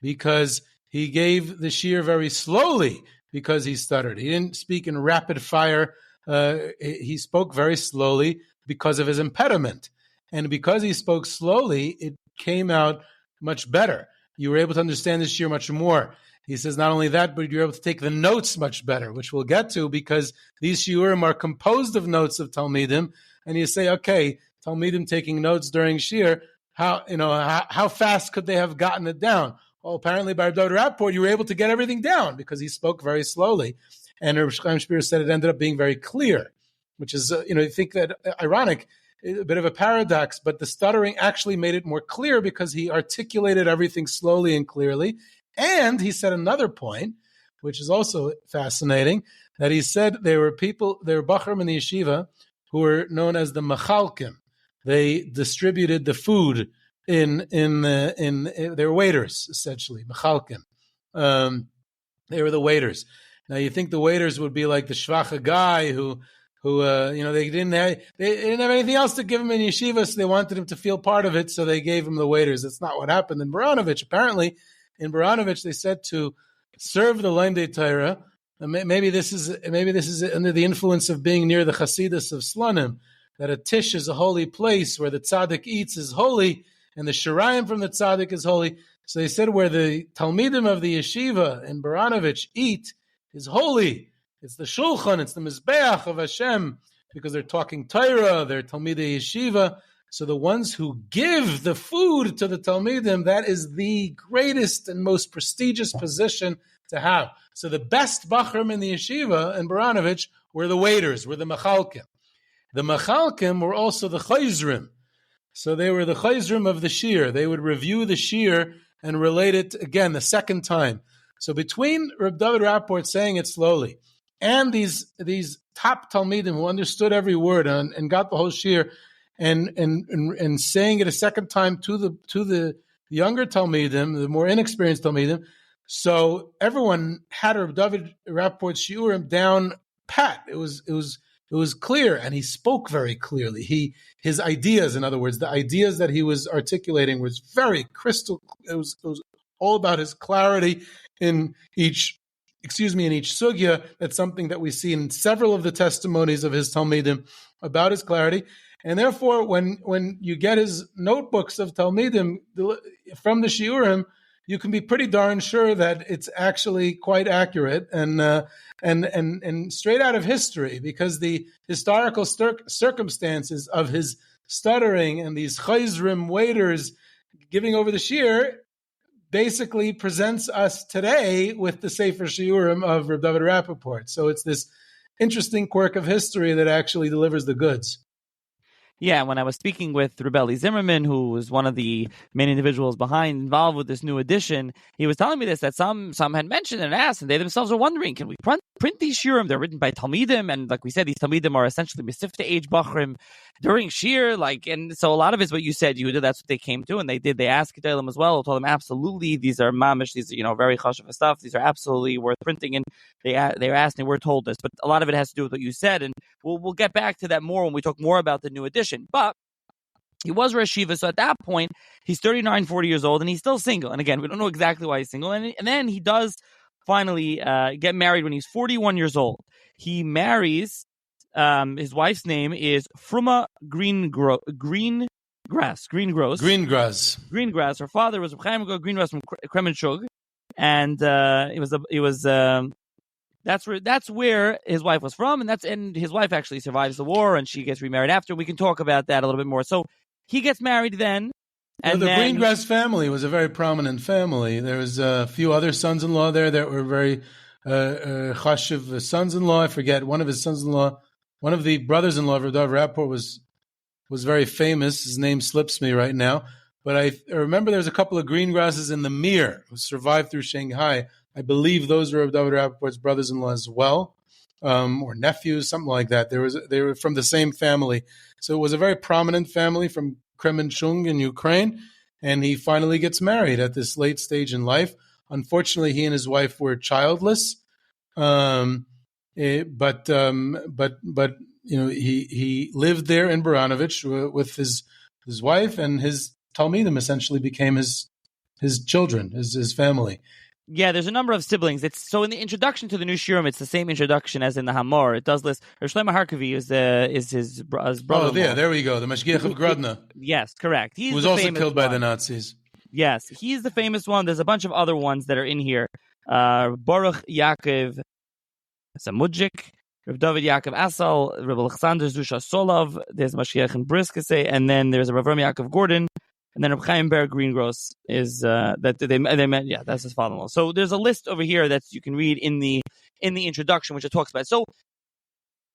because he gave the shir very slowly because he stuttered. He didn't speak in rapid fire. He spoke very slowly because of his impediment. And because he spoke slowly, it came out much better. You were able to understand the shiur much more. He says not only that, but you're able to take the notes much better, which we'll get to, because these shiurim are composed of notes of Talmidim, and you say, okay, Talmidim taking notes during shiur, how fast could they have gotten it down? Well, apparently by Rav Dovid Rappaport, you were able to get everything down because he spoke very slowly, and Rav Chaim Shapiro said it ended up being very clear, which is, you think that ironic, a bit of a paradox, but the stuttering actually made it more clear because he articulated everything slowly and clearly. And he said another point, which is also fascinating, that he said there were Bachrim in the Yeshiva who were known as the Machalkim. They distributed the food in their waiters, essentially, Machalkim. They were the waiters. Now you think the waiters would be like the shvacha guy who they didn't have anything else to give him in yeshiva, so they wanted him to feel part of it, so they gave him the waiters. That's not what happened in Baranovitch. Apparently, in Baranovitch, they said to serve the Limdei Torah. Maybe this is under the influence of being near the Chasidus of Slonim, that a tish is a holy place where the tzaddik eats is holy, and the shirayim from the tzaddik is holy. So they said where the Talmidim of the yeshiva in Baranovitch eat is holy. It's the shulchan, it's the mizbeach of Hashem, because they're talking Torah, they're Talmidei Yeshiva. So the ones who give the food to the Talmidim, that is the greatest and most prestigious position to have. So the best Bachrim in the Yeshiva in Baranovitch were the waiters, were the Machalkim. The Machalkim were also the Chayzrim. So they were the Chayzrim of the Shiur. They would review the Shiur and relate it again the second time. So between Rav Dovid Rappaport saying it slowly and these top Talmidim who understood every word and got the whole shiur, and saying it a second time to the younger Talmidim, the more inexperienced Talmidim, so everyone had Rav Dovid Rappaport's shiurim down pat. It was clear, and he spoke very clearly. His ideas, in other words, the ideas that he was articulating was very crystal. It was all about his clarity in each sugya. That's something that we see in several of the testimonies of his Talmidim about his clarity. And therefore, when you get his notebooks of Talmidim from the Shiurim, you can be pretty darn sure that it's actually quite accurate and straight out of history, because the historical circumstances of his stuttering and these chayzrim waiters giving over the shiur basically presents us today with the Sefer Shiurim of Rav Dovid Rappaport. So it's this interesting quirk of history that actually delivers the goods.
Yeah, when I was speaking with Rebelli Zimmerman, who was one of the main individuals involved with this new edition, he was telling me this, that some had mentioned and asked, and they themselves are wondering, can we print these shiurim? They're written by Talmidim, and like we said, these Talmidim are essentially Mesifta age Bachrim during shiur, and so a lot of it's what you said, Yehuda, that's what they came to, and they did. They asked Kollel as well, told them absolutely, these are mamish, these are very chashuv stuff, these are absolutely worth printing, and they were asked, and we're told this, but a lot of it has to do with what you said, and we'll get back to that more when we talk more about the new edition. But he was Rosh Yeshiva, so at that point, he's 39, 40 years old, and he's still single. And again, we don't know exactly why he's single. And then he does finally get married when he's 41 years old. He marries, his wife's name is Fruma Greengrass. Her father was Chaim Greengrass from Kremenchug, and that's where his wife was from, and his wife actually survives the war, and she gets remarried after. We can talk about that a little bit more. So he gets married then. And
the Greengrass family was a very prominent family. There was a few other sons-in-law there that were very chashiv sons-in-law. I forget, one of his sons-in-law, one of the brothers-in-law of Rav Dovid Rappaport was very famous. His name slips me right now. But I remember there's a couple of Greengrasses in the Mir who survived through Shanghai. I believe those were Rav Dovid Rappaport's brothers-in-law as well, or nephews, something like that. They were from the same family. So it was a very prominent family from Kremenchug in Ukraine, and he finally gets married at this late stage in life. Unfortunately, he and his wife were childless, but he lived there in Baranovitch with his wife, and his Talmidim essentially became his children, his family.
Yeah, there's a number of siblings. So in the introduction to the new shiurim, it's the same introduction as in the Hamor. It does list. Shlomo Harkavi is his brother.
Oh, yeah, there we go. The Mashgiach of Grodno.
Yes, correct.
He was also killed by the Nazis.
Yes, he's the famous one. There's a bunch of other ones that are in here. Baruch Yaakov Samudjik, Rav Dovid Yaakov Asal, Rav Alexander Zusha Solov, there's Mashiach and Briskase, and then there's a Rav Yaakov Gordon, and then Rav Chaim Ber Greengross is that they met. Yeah, that's his father-in-law. So there's a list over here that you can read in the introduction, which it talks about. So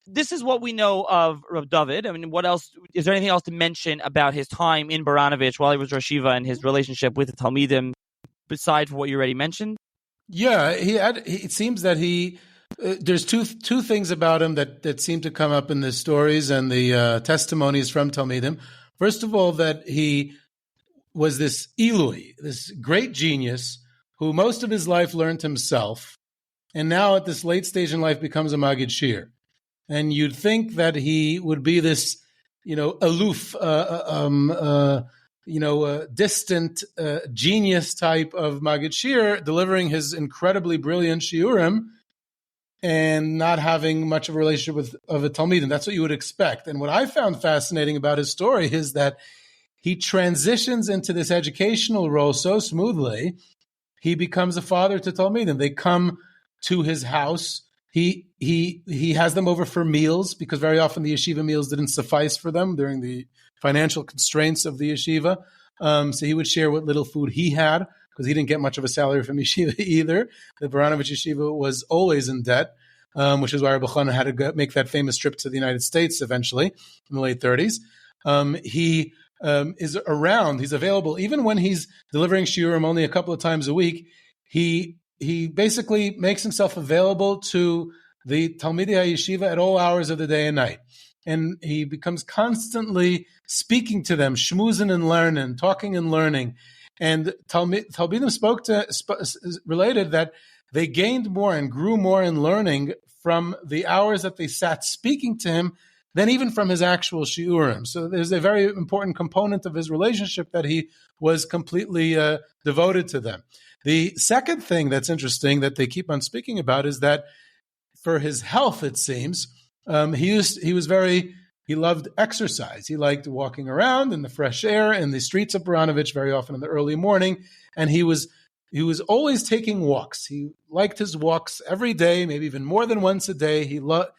this is what we know of Rav Dovid. I mean, what else? Is there anything else to mention about his time in Baranovitch while he was Rosh Yeshiva and his relationship with the Talmidim, besides what you already mentioned?
Yeah, it seems that there's two things about him that seem to come up in the stories and the testimonies from Talmidim. First of all, that he was this Ilui, this great genius who most of his life learned himself, and now at this late stage in life becomes a Magid Shir. And you'd think that he would be this, aloof, distant genius type of Magid Shir, delivering his incredibly brilliant Shiurim, and not having much of a relationship of a Talmidim. That's what you would expect. And what I found fascinating about his story is that he transitions into this educational role so smoothly, he becomes a father to Talmidim. They come to his house. He has them over for meals, because very often the yeshiva meals didn't suffice for them during the financial constraints of the yeshiva. So he would share what little food he had, because he didn't get much of a salary from yeshiva either. The Baranovitch yeshiva was always in debt, which is why Rabbi Chana had to make that famous trip to the United States eventually in the late 30s. He is around. He's available. Even when he's delivering shiurim only a couple of times a week, he basically makes himself available to the Talmidei Yeshiva at all hours of the day and night. And he becomes constantly speaking to them, shmuzin and learning, talking and learning. And Talmidim related that they gained more and grew more in learning from the hours that they sat speaking to him than even from his actual shiurim. So there's a very important component of his relationship that he was completely devoted to them. The second thing that's interesting that they keep on speaking about is that for his health, it seems, he loved exercise. He liked walking around in the fresh air in the streets of Baranovitch very often in the early morning, and he was always taking walks. He liked his walks every day, maybe even more than once a day. He loved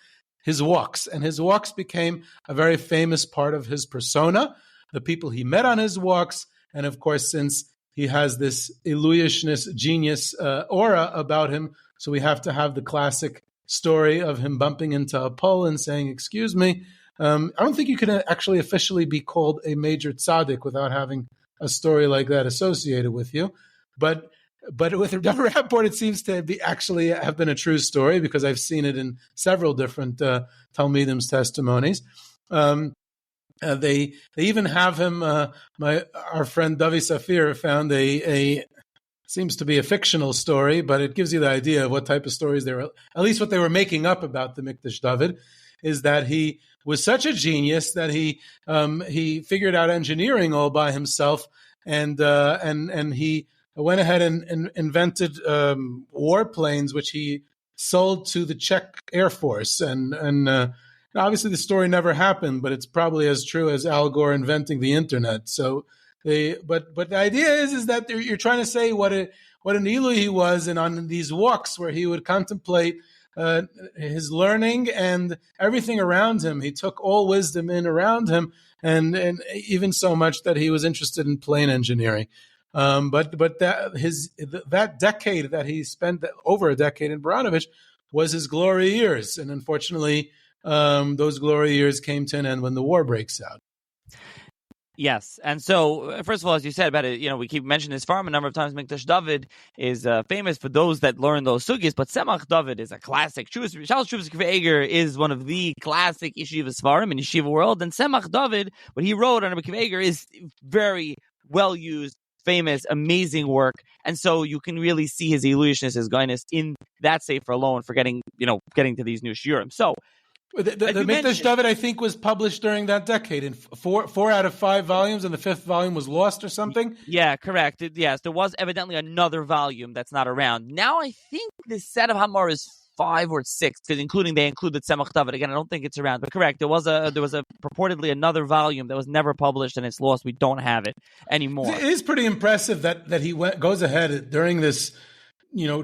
his walks, and his walks became a very famous part of his persona, the people he met on his walks, and of course, since he has this Iluyishness genius aura about him, so we have to have the classic story of him bumping into a pole and saying, "Excuse me." I don't think you can actually officially be called a major tzaddik without having a story like that associated with you. But with Rappaport, it seems to be actually have been a true story, because I've seen it in several different Talmidim's testimonies. They even have him. Our friend Davi Safir found a seems to be a fictional story, but it gives you the idea of what type of stories they were. At least what they were making up about the Mikdash Dovid is that he was such a genius that he figured out engineering all by himself, and he went ahead and invented warplanes, which he sold to the Czech Air Force. And obviously the story never happened, but it's probably as true as Al Gore inventing the internet. So, but the idea is that you're trying to say what an Ilui he was, and on these walks where he would contemplate his learning and everything around him, he took all wisdom in around him, and even so much that he was interested in plane engineering. But that decade that he spent, over a decade in Baranovitch, was his glory years, and unfortunately, those glory years came to an end when the war breaks out.
Yes, and so first of all, as you said about it, we keep mentioning his farm a number of times. Mikdash Dovid is famous for those that learn those sugis, but Tzemach Dovid is a classic. Charles Geberer is one of the classic Yeshiva Seforim in Yeshiva world, and Tzemach Dovid, what he wrote on Geberer, is very well used, famous, amazing work, and so you can really see his illusionism, his guyness in that sefer alone for getting to these new shiurim. So.
The Mikdash Dovid, I think, was published during that decade in 4 out of 5 volumes, and the 5th volume was lost or something.
Yeah, correct. Yes, there was evidently another volume that's not around. Now I think this set of Hamor is 5 or 6, because they included Tzemach Dovid. Again, I don't think it's around, but correct. There was a purportedly another volume that was never published and it's lost. We don't have it anymore.
It is pretty impressive that he goes ahead during this,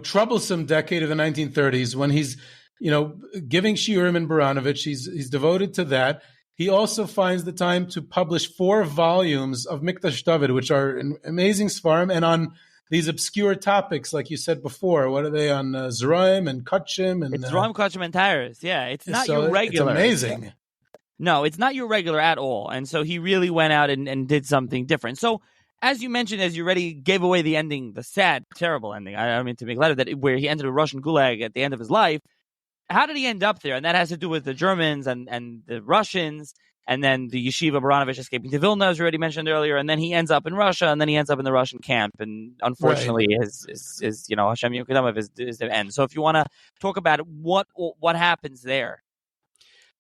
troublesome decade of the 1930s when he's, giving Shiurim and Baranovitch. He's devoted to that. He also finds the time to publish 4 volumes of Mikdash Dovid, which are amazing Seforim, and on these obscure topics, like you said before. What are they on? Zeraim and Kachim?
It's Zeraim, Kachim, and Tyrus. Yeah, it's not your regular.
It's amazing.
No, it's not your regular at all. And so he really went out and did something different. So as you mentioned, as you already gave away the ending, the sad, terrible ending, I don't mean to make light of that, where he entered a Russian gulag at the end of his life. How did he end up there? And that has to do with the Germans and the Russians, and then the Yeshiva Baranovitch escaping to Vilna, as you already mentioned earlier, and then he ends up in Russia, and then he ends up in the Russian camp, and unfortunately, his Hashem Yekudamav is the end. So if you want to talk about what happens there.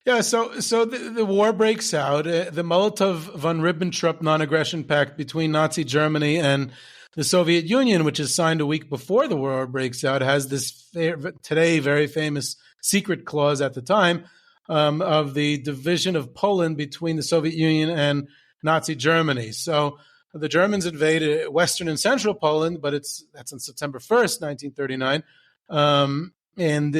Yeah, so the war breaks out. The Molotov-von Ribbentrop non-aggression pact between Nazi Germany and the Soviet Union, which is signed a week before the war breaks out, has this today very famous secret clause at the time of the division of Poland between the Soviet Union and Nazi Germany. So the Germans invaded Western and Central Poland, but that's on September 1st, 1939. And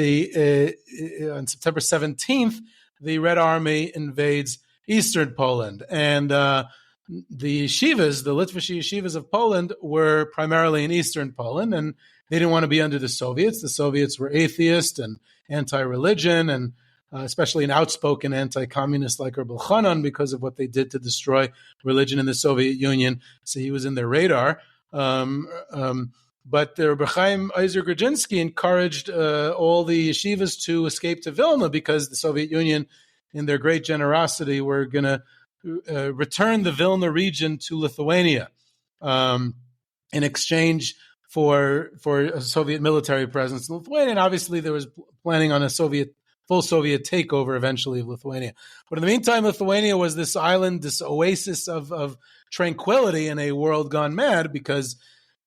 on September 17th, the Red Army invades Eastern Poland. And the yeshivas, the Litvish yeshivas of Poland, were primarily in Eastern Poland, and they didn't want to be under the Soviets. The Soviets were atheist and anti-religion, and especially an outspoken anti-communist like Reb Elchanan because of what they did to destroy religion in the Soviet Union. So he was in their radar. But Reb Chaim Eiser Grudzinski encouraged all the yeshivas to escape to Vilna because the Soviet Union, in their great generosity, were going to return the Vilna region to Lithuania in exchange for a Soviet military presence in Lithuania. And obviously there was planning on a full Soviet takeover eventually of Lithuania. But in the meantime, Lithuania was this island, this oasis of tranquility in a world gone mad because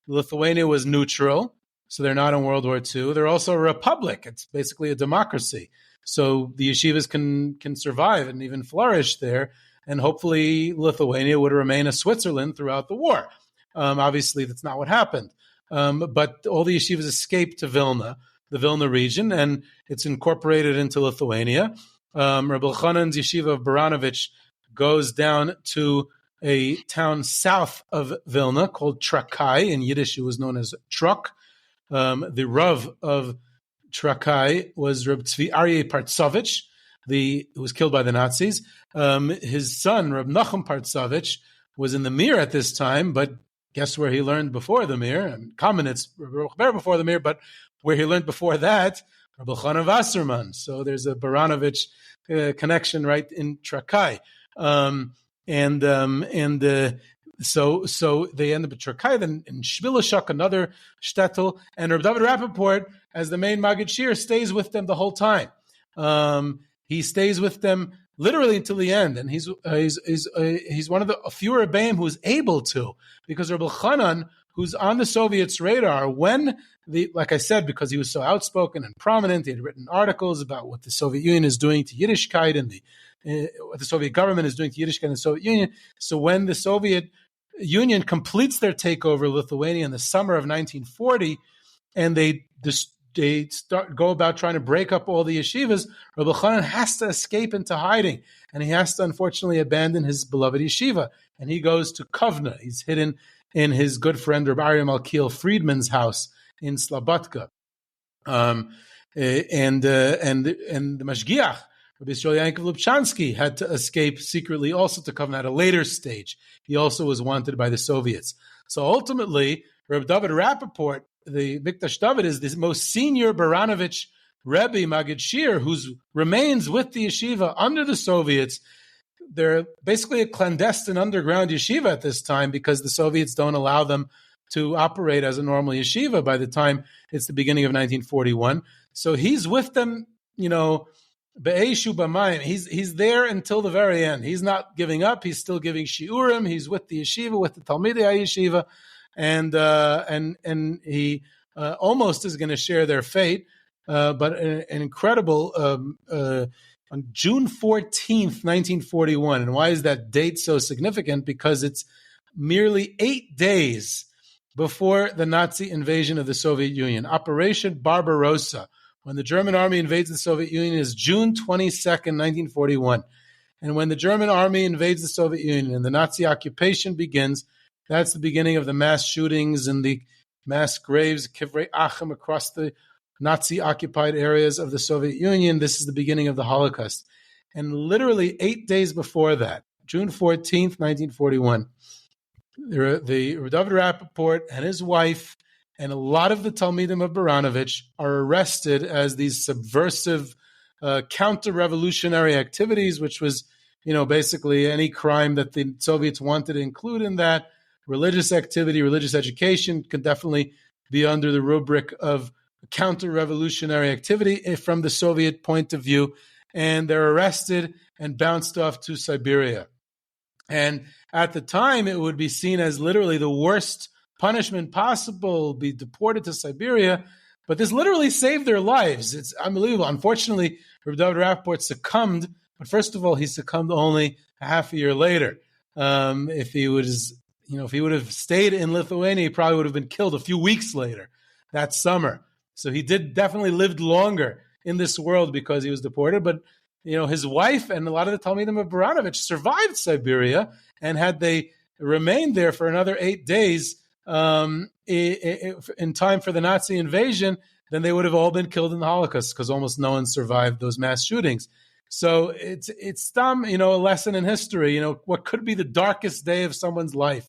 Lithuania was neutral, so they're not in World War II. They're also a republic. It's basically a democracy. So the yeshivas can survive and even flourish there. And hopefully Lithuania would remain a Switzerland throughout the war. Obviously, that's not what happened. But all the yeshivas escaped to Vilna, the Vilna region, and it's incorporated into Lithuania. Rabbi Elchanan's yeshiva of Baranovitch goes down to a town south of Vilna called Trakai. In Yiddish, it was known as Truk. The Rav of Trakai was Reb Tzvi Aryeh Partsovich, who was killed by the Nazis. His son, Reb Nachum Partsovich, was in the Mir at this time, but guess where he learned before the Mir? Kamenetz, before the Mir, but where he learned before that, Reb Elchanan Wasserman. So there's a Baranovitch connection right in Trakai. So they end up at Trakai, then in Shvilashuk, another shtetl, and Rav Dovid Rappaport, as the main Maggid Shir, stays with them the whole time. He stays with them literally until the end, and he's one of the few Rebbeim who's able to, because Reb Elchanan, who's on the Soviets' radar, like I said, because he was so outspoken and prominent, he had written articles about what the Soviet Union is doing to Yiddishkeit and what the Soviet government is doing to Yiddishkeit in the Soviet Union. So when the Soviet Union completes their takeover of Lithuania in the summer of 1940, and they go about trying to break up all the yeshivas, Rabbi Elchanan has to escape into hiding, and he has to unfortunately abandon his beloved yeshiva, and he goes to Kovno. He's hidden in his good friend Rabbi Aryeh Malkiel Friedman's house in Slabodka, and the Mashgiach, Rabbi Yisrael Yankov Lubchansky, had to escape secretly also to Kovno at a later stage. He also was wanted by the Soviets. So ultimately, Rav Dovid Rappaport, the Mikdash Dovid, is the most senior Baranovitch Rebbe Maggid Shir, who remains with the yeshiva under the Soviets. They're basically a clandestine underground yeshiva at this time because the Soviets don't allow them to operate as a normal yeshiva by the time it's the beginning of 1941. So he's with them, Be'eshu b'mayim. He's there until the very end. He's not giving up. He's still giving shiurim. He's with the yeshiva, with the Talmidei yeshiva, and he almost is going to share their fate. but an incredible on June 14th, 1941. And why is that date so significant? Because it's merely 8 days before the Nazi invasion of the Soviet Union. Operation Barbarossa, when the German army invades the Soviet Union, is June 22nd, 1941. And when the German army invades the Soviet Union and the Nazi occupation begins, that's the beginning of the mass shootings and the mass graves, Kivrei Achim, across the Nazi-occupied areas of the Soviet Union. This is the beginning of the Holocaust. And literally 8 days before that, June 14th, 1941, the Rav Dovid Rappaport and his wife and a lot of the Talmidim of Baranovitch are arrested as these subversive counter-revolutionary activities, which was, basically any crime that the Soviets wanted to include in that. Religious activity, religious education could definitely be under the rubric of counter-revolutionary activity from the Soviet point of view. And they're arrested and bounced off to Siberia. And at the time, it would be seen as literally the worst punishment possible, be deported to Siberia. But this literally saved their lives. It's unbelievable. Unfortunately, Rav Dovid Rappaport succumbed. But first of all, he succumbed only a half a year later. If he would have stayed in Lithuania, he probably would have been killed a few weeks later that summer. So he definitely lived longer in this world because he was deported. But his wife and a lot of the Talmidim of Baranovitch survived Siberia, and had they remained there for another 8 days in time for the Nazi invasion, then they would have all been killed in the Holocaust, because almost no one survived those mass shootings. So it's a lesson in history. What could be the darkest day of someone's life,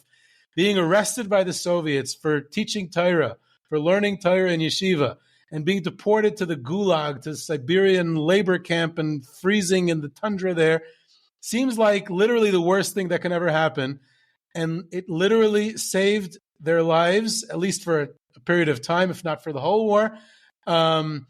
being arrested by the Soviets for teaching Torah, for learning Torah in Yeshiva, and being deported to the Gulag, to the Siberian labor camp, and freezing in the tundra there, seems like literally the worst thing that can ever happen. And it literally saved their lives, at least for a period of time, if not for the whole war, by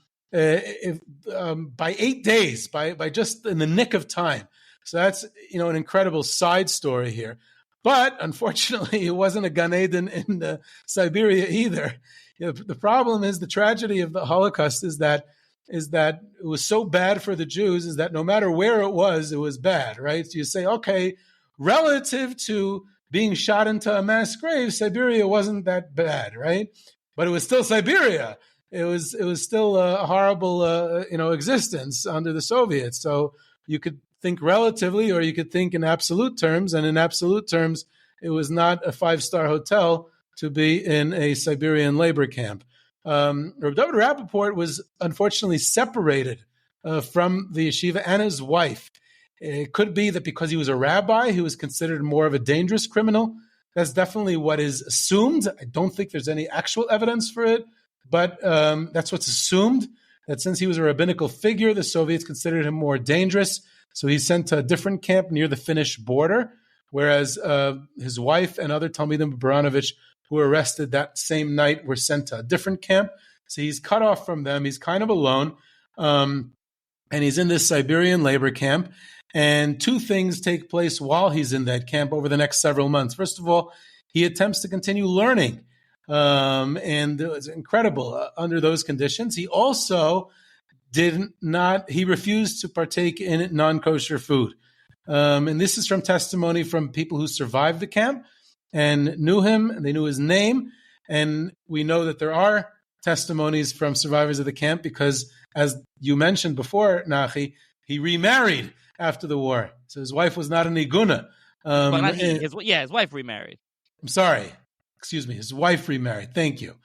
8 days, by just in the nick of time. So that's an incredible side story here. But unfortunately, it wasn't a Gan Eden in Siberia either. The problem is, the tragedy of the Holocaust is that it was so bad for the Jews, is that no matter where it was bad, right? So you say, okay, relative to being shot into a mass grave, Siberia wasn't that bad, right? But it was still Siberia. It was still a horrible existence under the Soviets. So you could think relatively, or you could think in absolute terms. And in absolute terms, it was not a 5-star hotel to be in a Siberian labor camp. Rav Dovid Rappaport was unfortunately separated from the yeshiva and his wife. It could be that because he was a rabbi, he was considered more of a dangerous criminal. That's definitely what is assumed. I don't think there's any actual evidence for it, but that's what's assumed, that since he was a rabbinical figure, the Soviets considered him more dangerous. So he's sent to a different camp near the Finnish border, whereas his wife and other Talmidim of Baranovitch who were arrested that same night were sent to a different camp. So he's cut off from them. He's kind of alone. And he's in this Siberian labor camp. And two things take place while he's in that camp over the next several months. First of all, he attempts to continue learning. And it was incredible under those conditions. He also he refused to partake in non-kosher food. And this is from testimony from people who survived the camp and knew him, and they knew his name. And we know that there are testimonies from survivors of the camp because, as you mentioned before, Nachi, he remarried after the war. So his wife was not an iguna.
His wife remarried.
I'm sorry. Excuse me. His wife remarried. Thank you.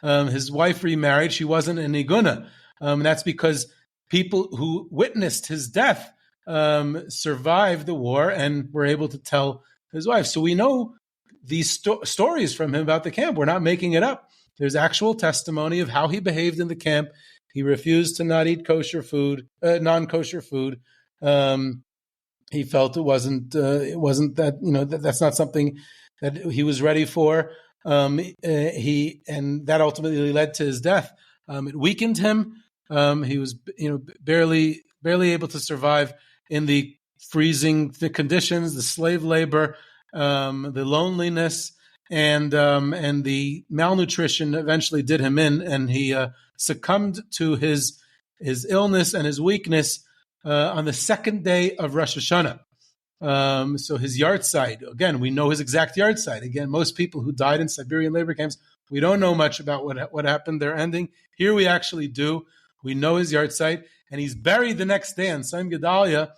His wife remarried. She wasn't an iguna. And that's because people who witnessed his death survived the war and were able to tell his wife. So we know these stories from him about the camp. We're not making it up. There's actual testimony of how he behaved in the camp. He refused to not eat kosher food, non-kosher food. He felt it wasn't that, that's not something that he was ready for. And that ultimately led to his death. It weakened him. He was, barely able to survive in the freezing conditions, the slave labor, the loneliness, and the malnutrition eventually did him in, and he succumbed to his illness and his weakness on the second day of Rosh Hashanah. So his yahrzeit, again, we know his exact yahrzeit. Again, most people who died in Siberian labor camps, we don't know much about what happened, their ending. Here we actually do. We know his yahrzeit, and he's buried the next day on Tzom Gedalia.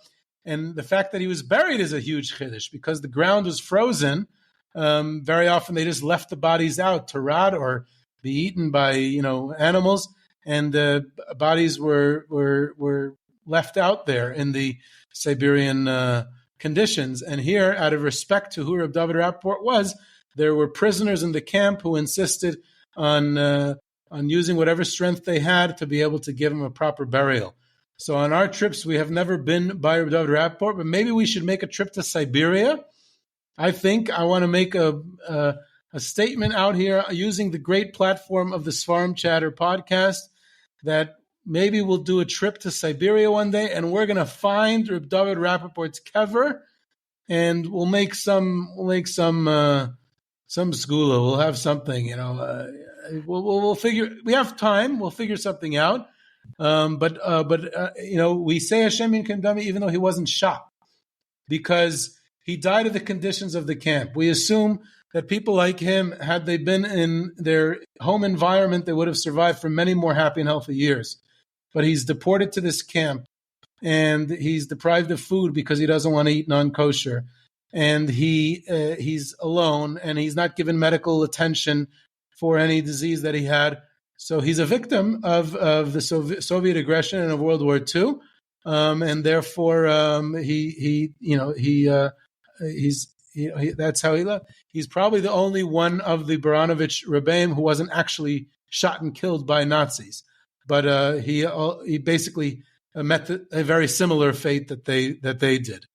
And the fact that he was buried is a huge chiddush because the ground was frozen. Very often they just left the bodies out to rot or be eaten by animals, and the bodies were left out there in the Siberian conditions. And here, out of respect to who Rav Dovid Rappaport was, there were prisoners in the camp who insisted on using whatever strength they had to be able to give him a proper burial. So on our trips, we have never been by Rav Dovid Rappaport, but maybe we should make a trip to Siberia. I think I want to make a statement out here using the great platform of the Seforim Chatter podcast that maybe we'll do a trip to Siberia one day, and we're going to find Rav Dovid Rappaport's kever, and we'll make some segula. We'll have something, we'll figure. We have time. We'll figure something out. But we say Hashem in Kendami even though he wasn't shot, because he died of the conditions of the camp. We assume that people like him, had they been in their home environment, they would have survived for many more happy and healthy years. But he's deported to this camp, and he's deprived of food because he doesn't want to eat non-kosher. And he's alone, and he's not given medical attention for any disease that he had. So he's a victim of the Soviet aggression and of World War II, and therefore that's how he left. He's probably the only one of the Baranovitch Rebbeim who wasn't actually shot and killed by Nazis, but he basically met a very similar fate that they did.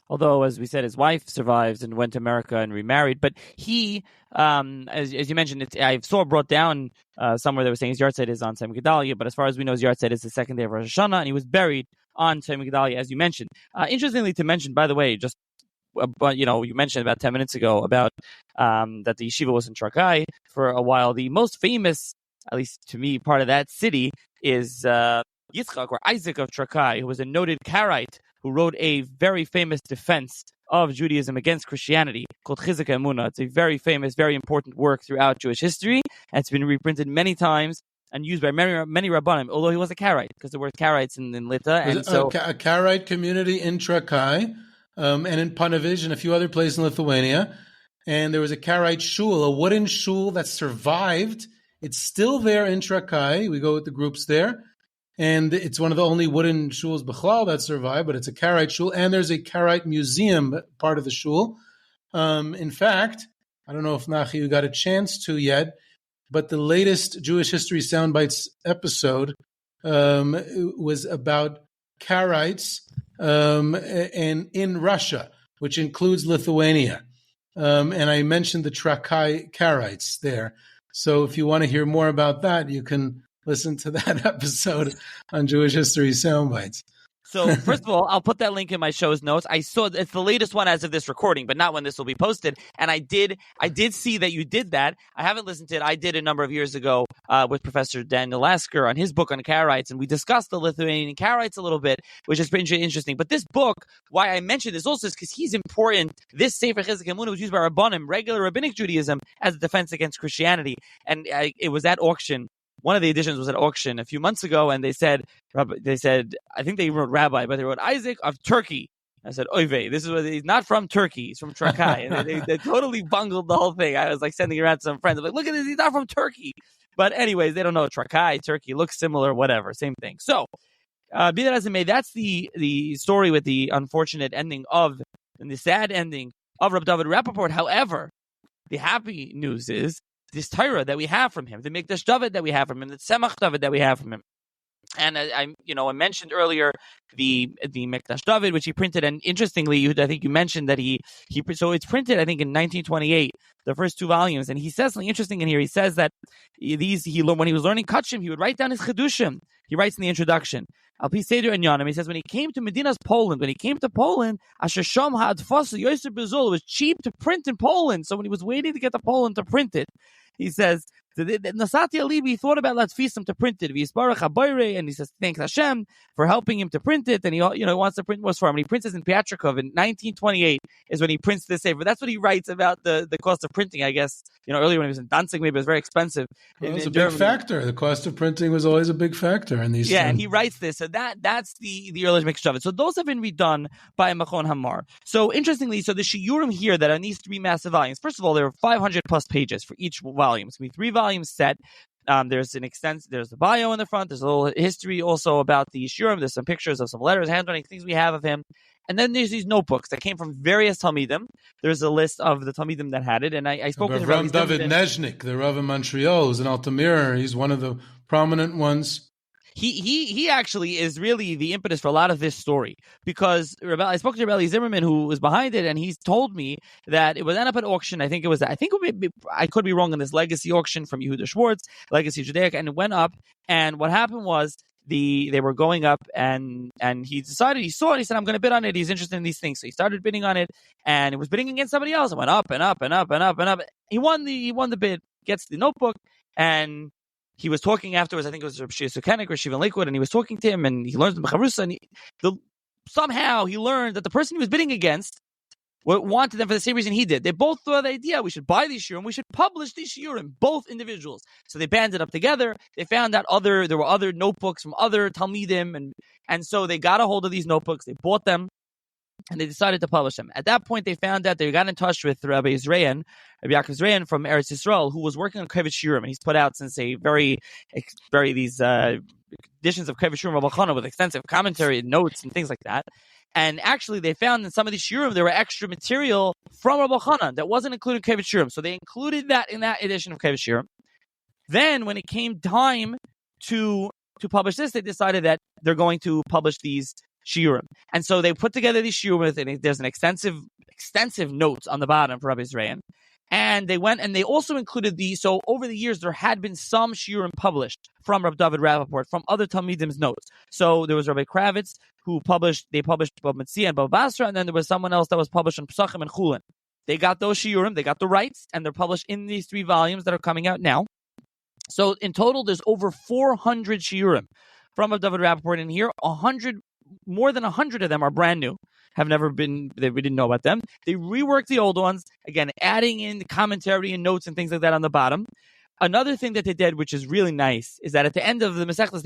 Although, as we said, his wife survived and went to America and remarried. But he, as you mentioned, I saw brought down somewhere that was saying his yahrzeit is on Tzom Gedalia, but as far as we know, his yahrzeit is the second day of Rosh Hashanah, and he was buried on Tzom Gedalia, as you mentioned. Interestingly to mention, by the way, just you mentioned about 10 minutes ago about that the yeshiva was in Trakai for a while. The most famous, at least to me, part of that city is Yitzchak or Isaac of Trakai, who was a noted Karaite who wrote a very famous defense of Judaism against Christianity called Chizuk Emunah. It's a very famous, very important work throughout Jewish history, and it's been reprinted many times and used by many Rabbanim, although he was a Karaite, because there were Karaites in Lita. And so
a Karaite community in Trakai, and in Panavish and a few other places in Lithuania. And there was a Karaite shul, a wooden shul that survived. It's still there in Trakai. We go with the groups there. And it's one of the only wooden shuls b'chlal that survive, but it's a Karaite shul, and there's a Karaite museum part of the shul. In fact, I don't know if Nachi, you got a chance to yet, but the latest Jewish History Soundbites episode was about Karaites and in Russia, which includes Lithuania. And I mentioned the Trakai Karaites there. So if you want to hear more about that, you can listen to that episode on Jewish History Soundbites.
So, first of all, I'll put that link in my show's notes. I saw it's the latest one as of this recording, but not when this will be posted. And I did see that you did that. I haven't listened to it. I did a number of years ago with Professor Daniel Lasker on his book on Karaites, and we discussed the Lithuanian Karaites a little bit, which is pretty interesting. But this book, why I mentioned this also is because he's important. This Sefer Chizuk Emunah was used by Rabbanim, regular rabbinic Judaism, as a defense against Christianity. And it was at auction. One of the editions was at auction a few months ago, and they said, I think they wrote Rabbi, but they wrote Isaac of Turkey. I said, oy vey, this is what he's not from Turkey, he's from Trakai. And they totally bungled the whole thing. I was like sending it around to some friends. I'm like, look at this, he's not from Turkey. But anyways, they don't know Trakai, Turkey, looks similar, whatever, same thing. So, be that as it may, that's the story with the unfortunate ending and the sad ending of Rav Dovid Rappaport. However, the happy news is, this Torah that we have from him, the Mikdash Dovid that we have from him, the Tzemach Dovid that we have from him, And I mentioned earlier the Mikdash Dovid, which he printed, and interestingly, I think you mentioned that so it's printed, I think, in 1928, the first 2 volumes, and he says something interesting in here. He says that when he was learning Kachim, he would write down his Chedushim. He writes in the introduction, Al Pi Seder Inyanim, he says when he came to Medina's Poland, Asher Sham Ha'adfasa Yoser Bezul, it was cheap to print in Poland. So when he was waiting to get to Poland to print it, he says, Nasati Alibi thought about Latfisam to print it. And he says, thanks Hashem for helping him to print it. And he wants to print more for him. And he prints this in Pyatrikov in 1928 is when he prints this Sefer. That's what he writes about the cost of printing, I guess. Earlier when he was in Danzig, maybe it was very expensive.
It was a big factor. The cost of printing was always a big factor in these things.
And he writes this. So that's the earliest Mikdash Dovid. So those have been redone by Machon Hamar. So interestingly, the Shiurim here that are in these 3 massive volumes, first of all, there are 500 plus pages for each volume. It's going to be 3 volumes set. There's the bio in the front. There's a little history also about the Shiurim. There's some pictures of some letters, handwriting, things we have of him. And then there's these notebooks that came from various Talmidim. There's a list of the Talmidim that had it. And I spoke with
Rav Dovid Nezhnik, the Rav in Montreal, who's in Altamira. He's one of the prominent ones.
He actually is really the impetus for a lot of this story, because I spoke to Rebbe Zimmerman, who was behind it, and he's told me that it would end up at auction. I could be wrong on this legacy auction from Yehuda Schwartz, Legacy Judaic, and it went up. And what happened was they were going up, and he decided, he saw it, he said, I'm going to bid on it. He's interested in these things, so he started bidding on it, and it was bidding against somebody else. It went up and up and up and up and up. He won the bid, gets the notebook, and he was talking afterwards. I think it was Shia Sukenik or Shiva Lakewood, and he was talking to him, and he learned the Mecharusa, and somehow he learned that the person he was bidding against wanted them for the same reason he did. They both thought the idea, we should buy these shiurim, we should publish these shiurim, both individuals. So they banded up together. They found out there were other notebooks from other Talmidim, and so they got a hold of these notebooks, they bought them, and they decided to publish them. At that point, they found out, they got in touch with Rabbi Yaakov Israel from Eretz Yisrael, who was working on Kovet Shiurim, and he's put out since these editions of Kovet Shiurim Rabbi Chana with extensive commentary and notes and things like that. And actually, they found in some of these shiurim there were extra material from Rabbi Chana that wasn't included in Kovet Shiurim, so they included that in that edition of Kovet Shiurim. Then, when it came time to publish this, they decided that they're going to publish these shiurim. And so they put together these shiurim, and there's an extensive notes on the bottom for Rabbi Israel. And they went and they also included so over the years, there had been some shiurim published from Rav Dovid Rappaport, from other Talmidim's notes. So there was Rabbi Kravitz, they published Bab Metzia and Bab Basra, and then there was someone else that was published on Pesachim and Chulin. They got those shiurim, they got the rights, and they're published in these 3 volumes that are coming out now. So in total, there's over 400 shiurim from Rav Dovid Rappaport in here. More than 100 of them are brand new, we didn't know about them. They reworked the old ones, again, adding in the commentary and notes and things like that on the bottom. Another thing that they did, which is really nice, is that at the end of the Masechtas,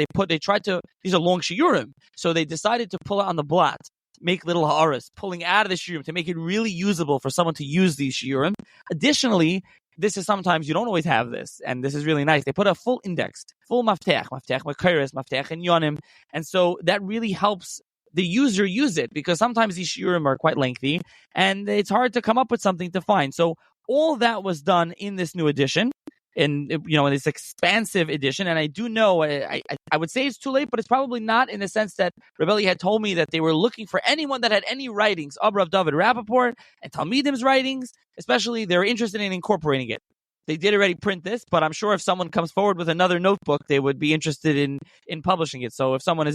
these are long shiurim, so they decided to pull it on the blot, make little ha'aras, pulling out of the shiurim to make it really usable for someone to use these shiurim. Additionally, this is sometimes you don't always have this, and this is really nice. They put a full index, full maftech makaris, maftech and yonim, and so that really helps the user use it, because sometimes these shiurim are quite lengthy, and it's hard to come up with something to find. So all that was done in this new edition, in this expansive edition. And I do know, I would say it's too late, but it's probably not, in the sense that Rebelli had told me that they were looking for anyone that had any writings of Rav Dovid Rappaport and Talmidim's writings, especially they're interested in incorporating it. They did already print this, but I'm sure if someone comes forward with another notebook, they would be interested in publishing it. So if someone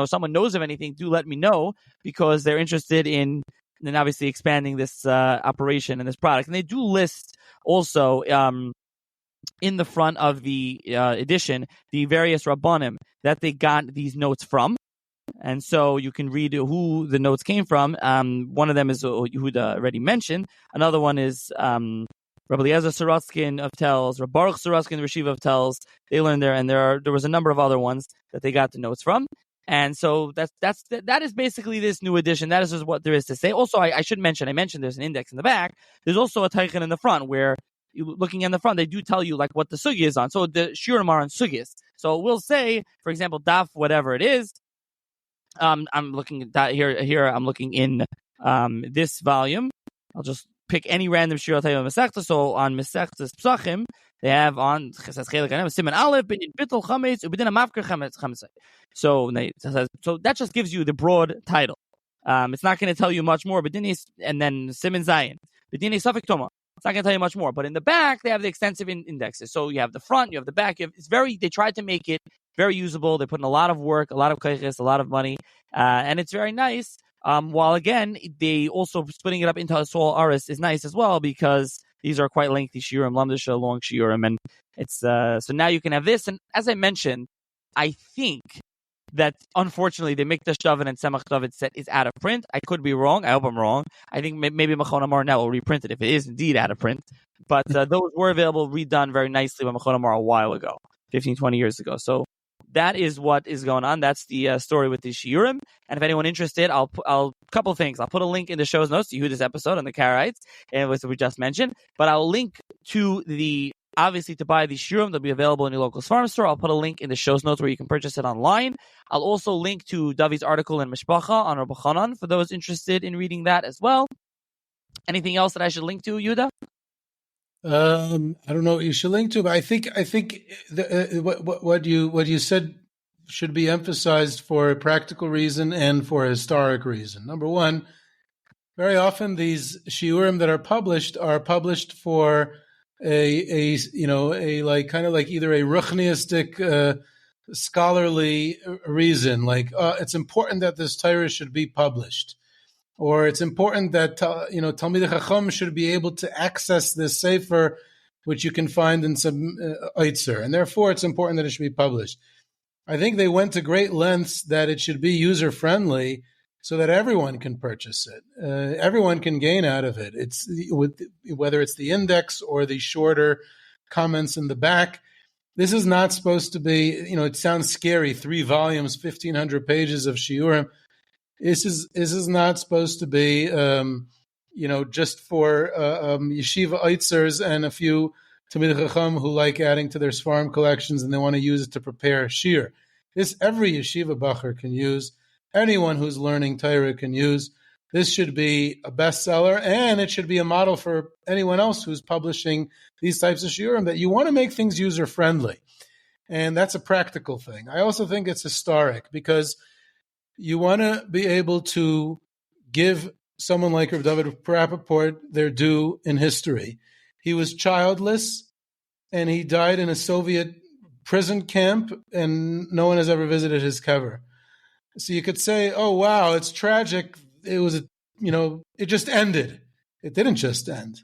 someone knows of anything, do let me know, because they're interested in then obviously expanding this operation and this product. And they do list also in the front of the edition the various Rabbanim that they got these notes from. And so you can read who the notes came from. One of them is Yehuda already mentioned. Another one is Rabbi Eliezer Sorotskin of Telz, Rabbi Baruch Sorotskin, the Yeshiva of Telz. They learned there, and there was a number of other ones that they got the notes from. And so that is basically this new edition. That is just what there is to say. Also, I should mention, there's an index in the back. There's also a teichen in the front, where looking in the front, they do tell you like what the sugi is on. So the shiurim are on sugis. So it will say, for example, daf, whatever it is. I'm looking at that here. I'm looking in this volume. I'll just pick any random shir I'll tell you on Masechta. So on Masechta Psachim, they have on Siman Aleph, Binyan Bittul Chametz, Ubedin Mavker Chametz. So that just gives you the broad title. It's not going to tell you much more. But and then Siman Zayin, B'dinei Safek Toma. It's not going to tell you much more. But in the back, they have the extensive indexes. So you have the front, you have the back. They tried to make it very usable. They put in a lot of work, a lot of kaiches, a lot of money, and it's very nice. While again, they also splitting it up into a Sol Aris is nice as well, because these are quite lengthy shiurim, lamdasha, long shiurim, and it's so now you can have this. And as I mentioned, I think that unfortunately the Mikdash Dovid and Tzemach Dovid set is out of print. I could be wrong. I hope I'm wrong. I think maybe Machon Amar now will reprint it if it is indeed out of print. But those were available, redone very nicely by Machon Amar a while ago, 15, 20 years ago. So that is what is going on. That's the story with the Shiurim. And if anyone interested, I'll couple things. I'll put a link in the show's notes to Yehuda's episode on the Karaites, and what we just mentioned. But I'll link to obviously to buy the Shiurim. They'll be available in your local farm store. I'll put a link in the show's notes where you can purchase it online. I'll also link to David's article in Mishpacha on Rabbi Chanan for those interested in reading that as well. Anything else that I should link to, Yehuda?
I don't know what you should link to, but I think what you said should be emphasized for a practical reason and for a historic reason. Number one, very often these shiurim that are published for a like kind of like either a ruchniistic scholarly reason, like it's important that this Torah should be published, or it's important that Talmidei Chacham should be able to access this sefer, which you can find in some Eitzer, and therefore it's important that it should be published. I think they went to great lengths that it should be user friendly, so that everyone can purchase it. Everyone can gain out of it. It's whether it's the index or the shorter comments in the back. This is not supposed to be, it sounds scary, 3 volumes, 1,500 pages of shiurim. This is not supposed to be, just for yeshiva eitzers and a few Talmidei Chacham who like adding to their Seforim collections and they want to use it to prepare shir. This every yeshiva bacher can use. Anyone who's learning Torah can use. This should be a bestseller, and it should be a model for anyone else who's publishing these types of shiurim, that you want to make things user-friendly. And that's a practical thing. I also think it's historic, because you want to be able to give someone like Rav Dovid Rappaport their due in history. He was childless, and he died in a Soviet prison camp, and no one has ever visited his kever. So you could say, oh, wow, it's tragic. It was, it just ended. It didn't just end.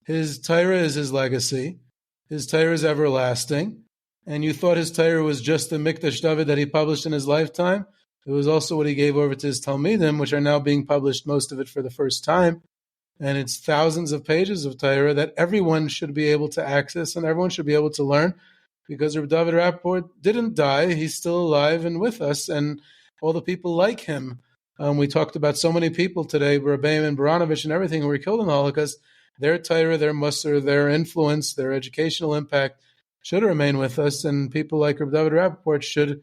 His Torah is his legacy. His Torah is everlasting. And you thought his Torah was just the Mikdash Dovid that he published in his lifetime. It was also what he gave over to his Talmidim, which are now being published, most of it for the first time. And it's thousands of pages of Torah that everyone should be able to access and everyone should be able to learn, because Rav Dovid Rappaport didn't die. He's still alive and with us. And all the people like him. We talked about so many people today, Rebbeim and Baranovitch and everything, who were killed in the Holocaust. Their Torah, their Musar, their influence, their educational impact should remain with us. And people like Rav Dovid Rappaport should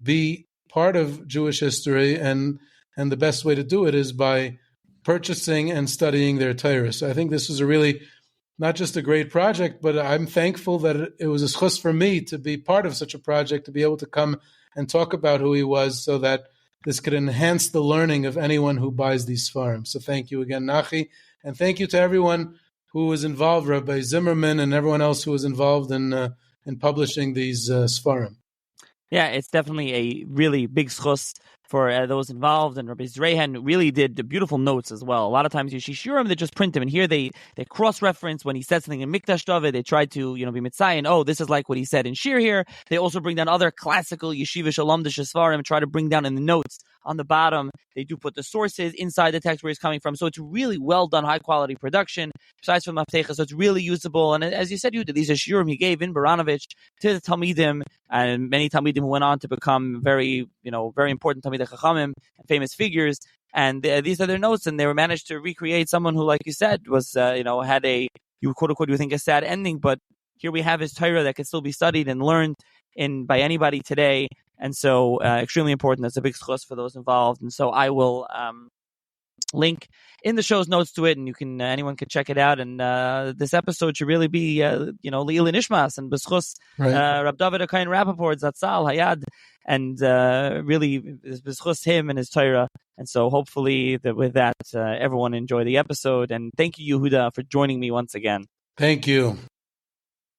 be part of Jewish history. And the best way to do it is by purchasing and studying their Torah. So I think this was a really, not just a great project, but I'm thankful that it was a schus for me to be part of such a project, to be able to come and talk about who he was, so that this could enhance the learning of anyone who buys these Seforim. So thank you again, Nachi. And thank you to everyone who was involved, Rabbi Zimmerman and everyone else who was involved in publishing these Seforim.
Yeah, it's definitely a really big schus for those involved, and Rabbi Zrehan really did the beautiful notes as well. A lot of times you see Shiurim, they just print them, and here they cross-reference when he said something in Mikdash Dovid. They try to be mitzayin. Oh, this is like what he said in Shir here. They also bring down other classical Yeshiva Shalom Seforim and try to bring down in the notes on the bottom. They do put the sources inside the text where he's coming from, so it's really well done, high quality production. Besides from Maftecha, so it's really usable. And as you said, these are Shiurim he gave in Baranovitch to the Talmidim, and many Talmidim who went on to become very important Talmidei Chachamim, famous figures. And these are their notes, and they were managed to recreate someone who, like you said, was had a, you quote unquote, you think a sad ending, but here we have his Torah that can still be studied and learned by anybody today. And so extremely important. That's a big schus for those involved. And so I will link in the show's notes to it, and you can anyone can check it out. And this episode should really be Le'ilin Ishmas and B'schus Rav Dovid Hakohen Rappaport Zatzal Hayad, and really B'schus him and his Torah. And so hopefully with that everyone enjoy the episode. And thank you, Yehuda, for joining me once again.
Thank you.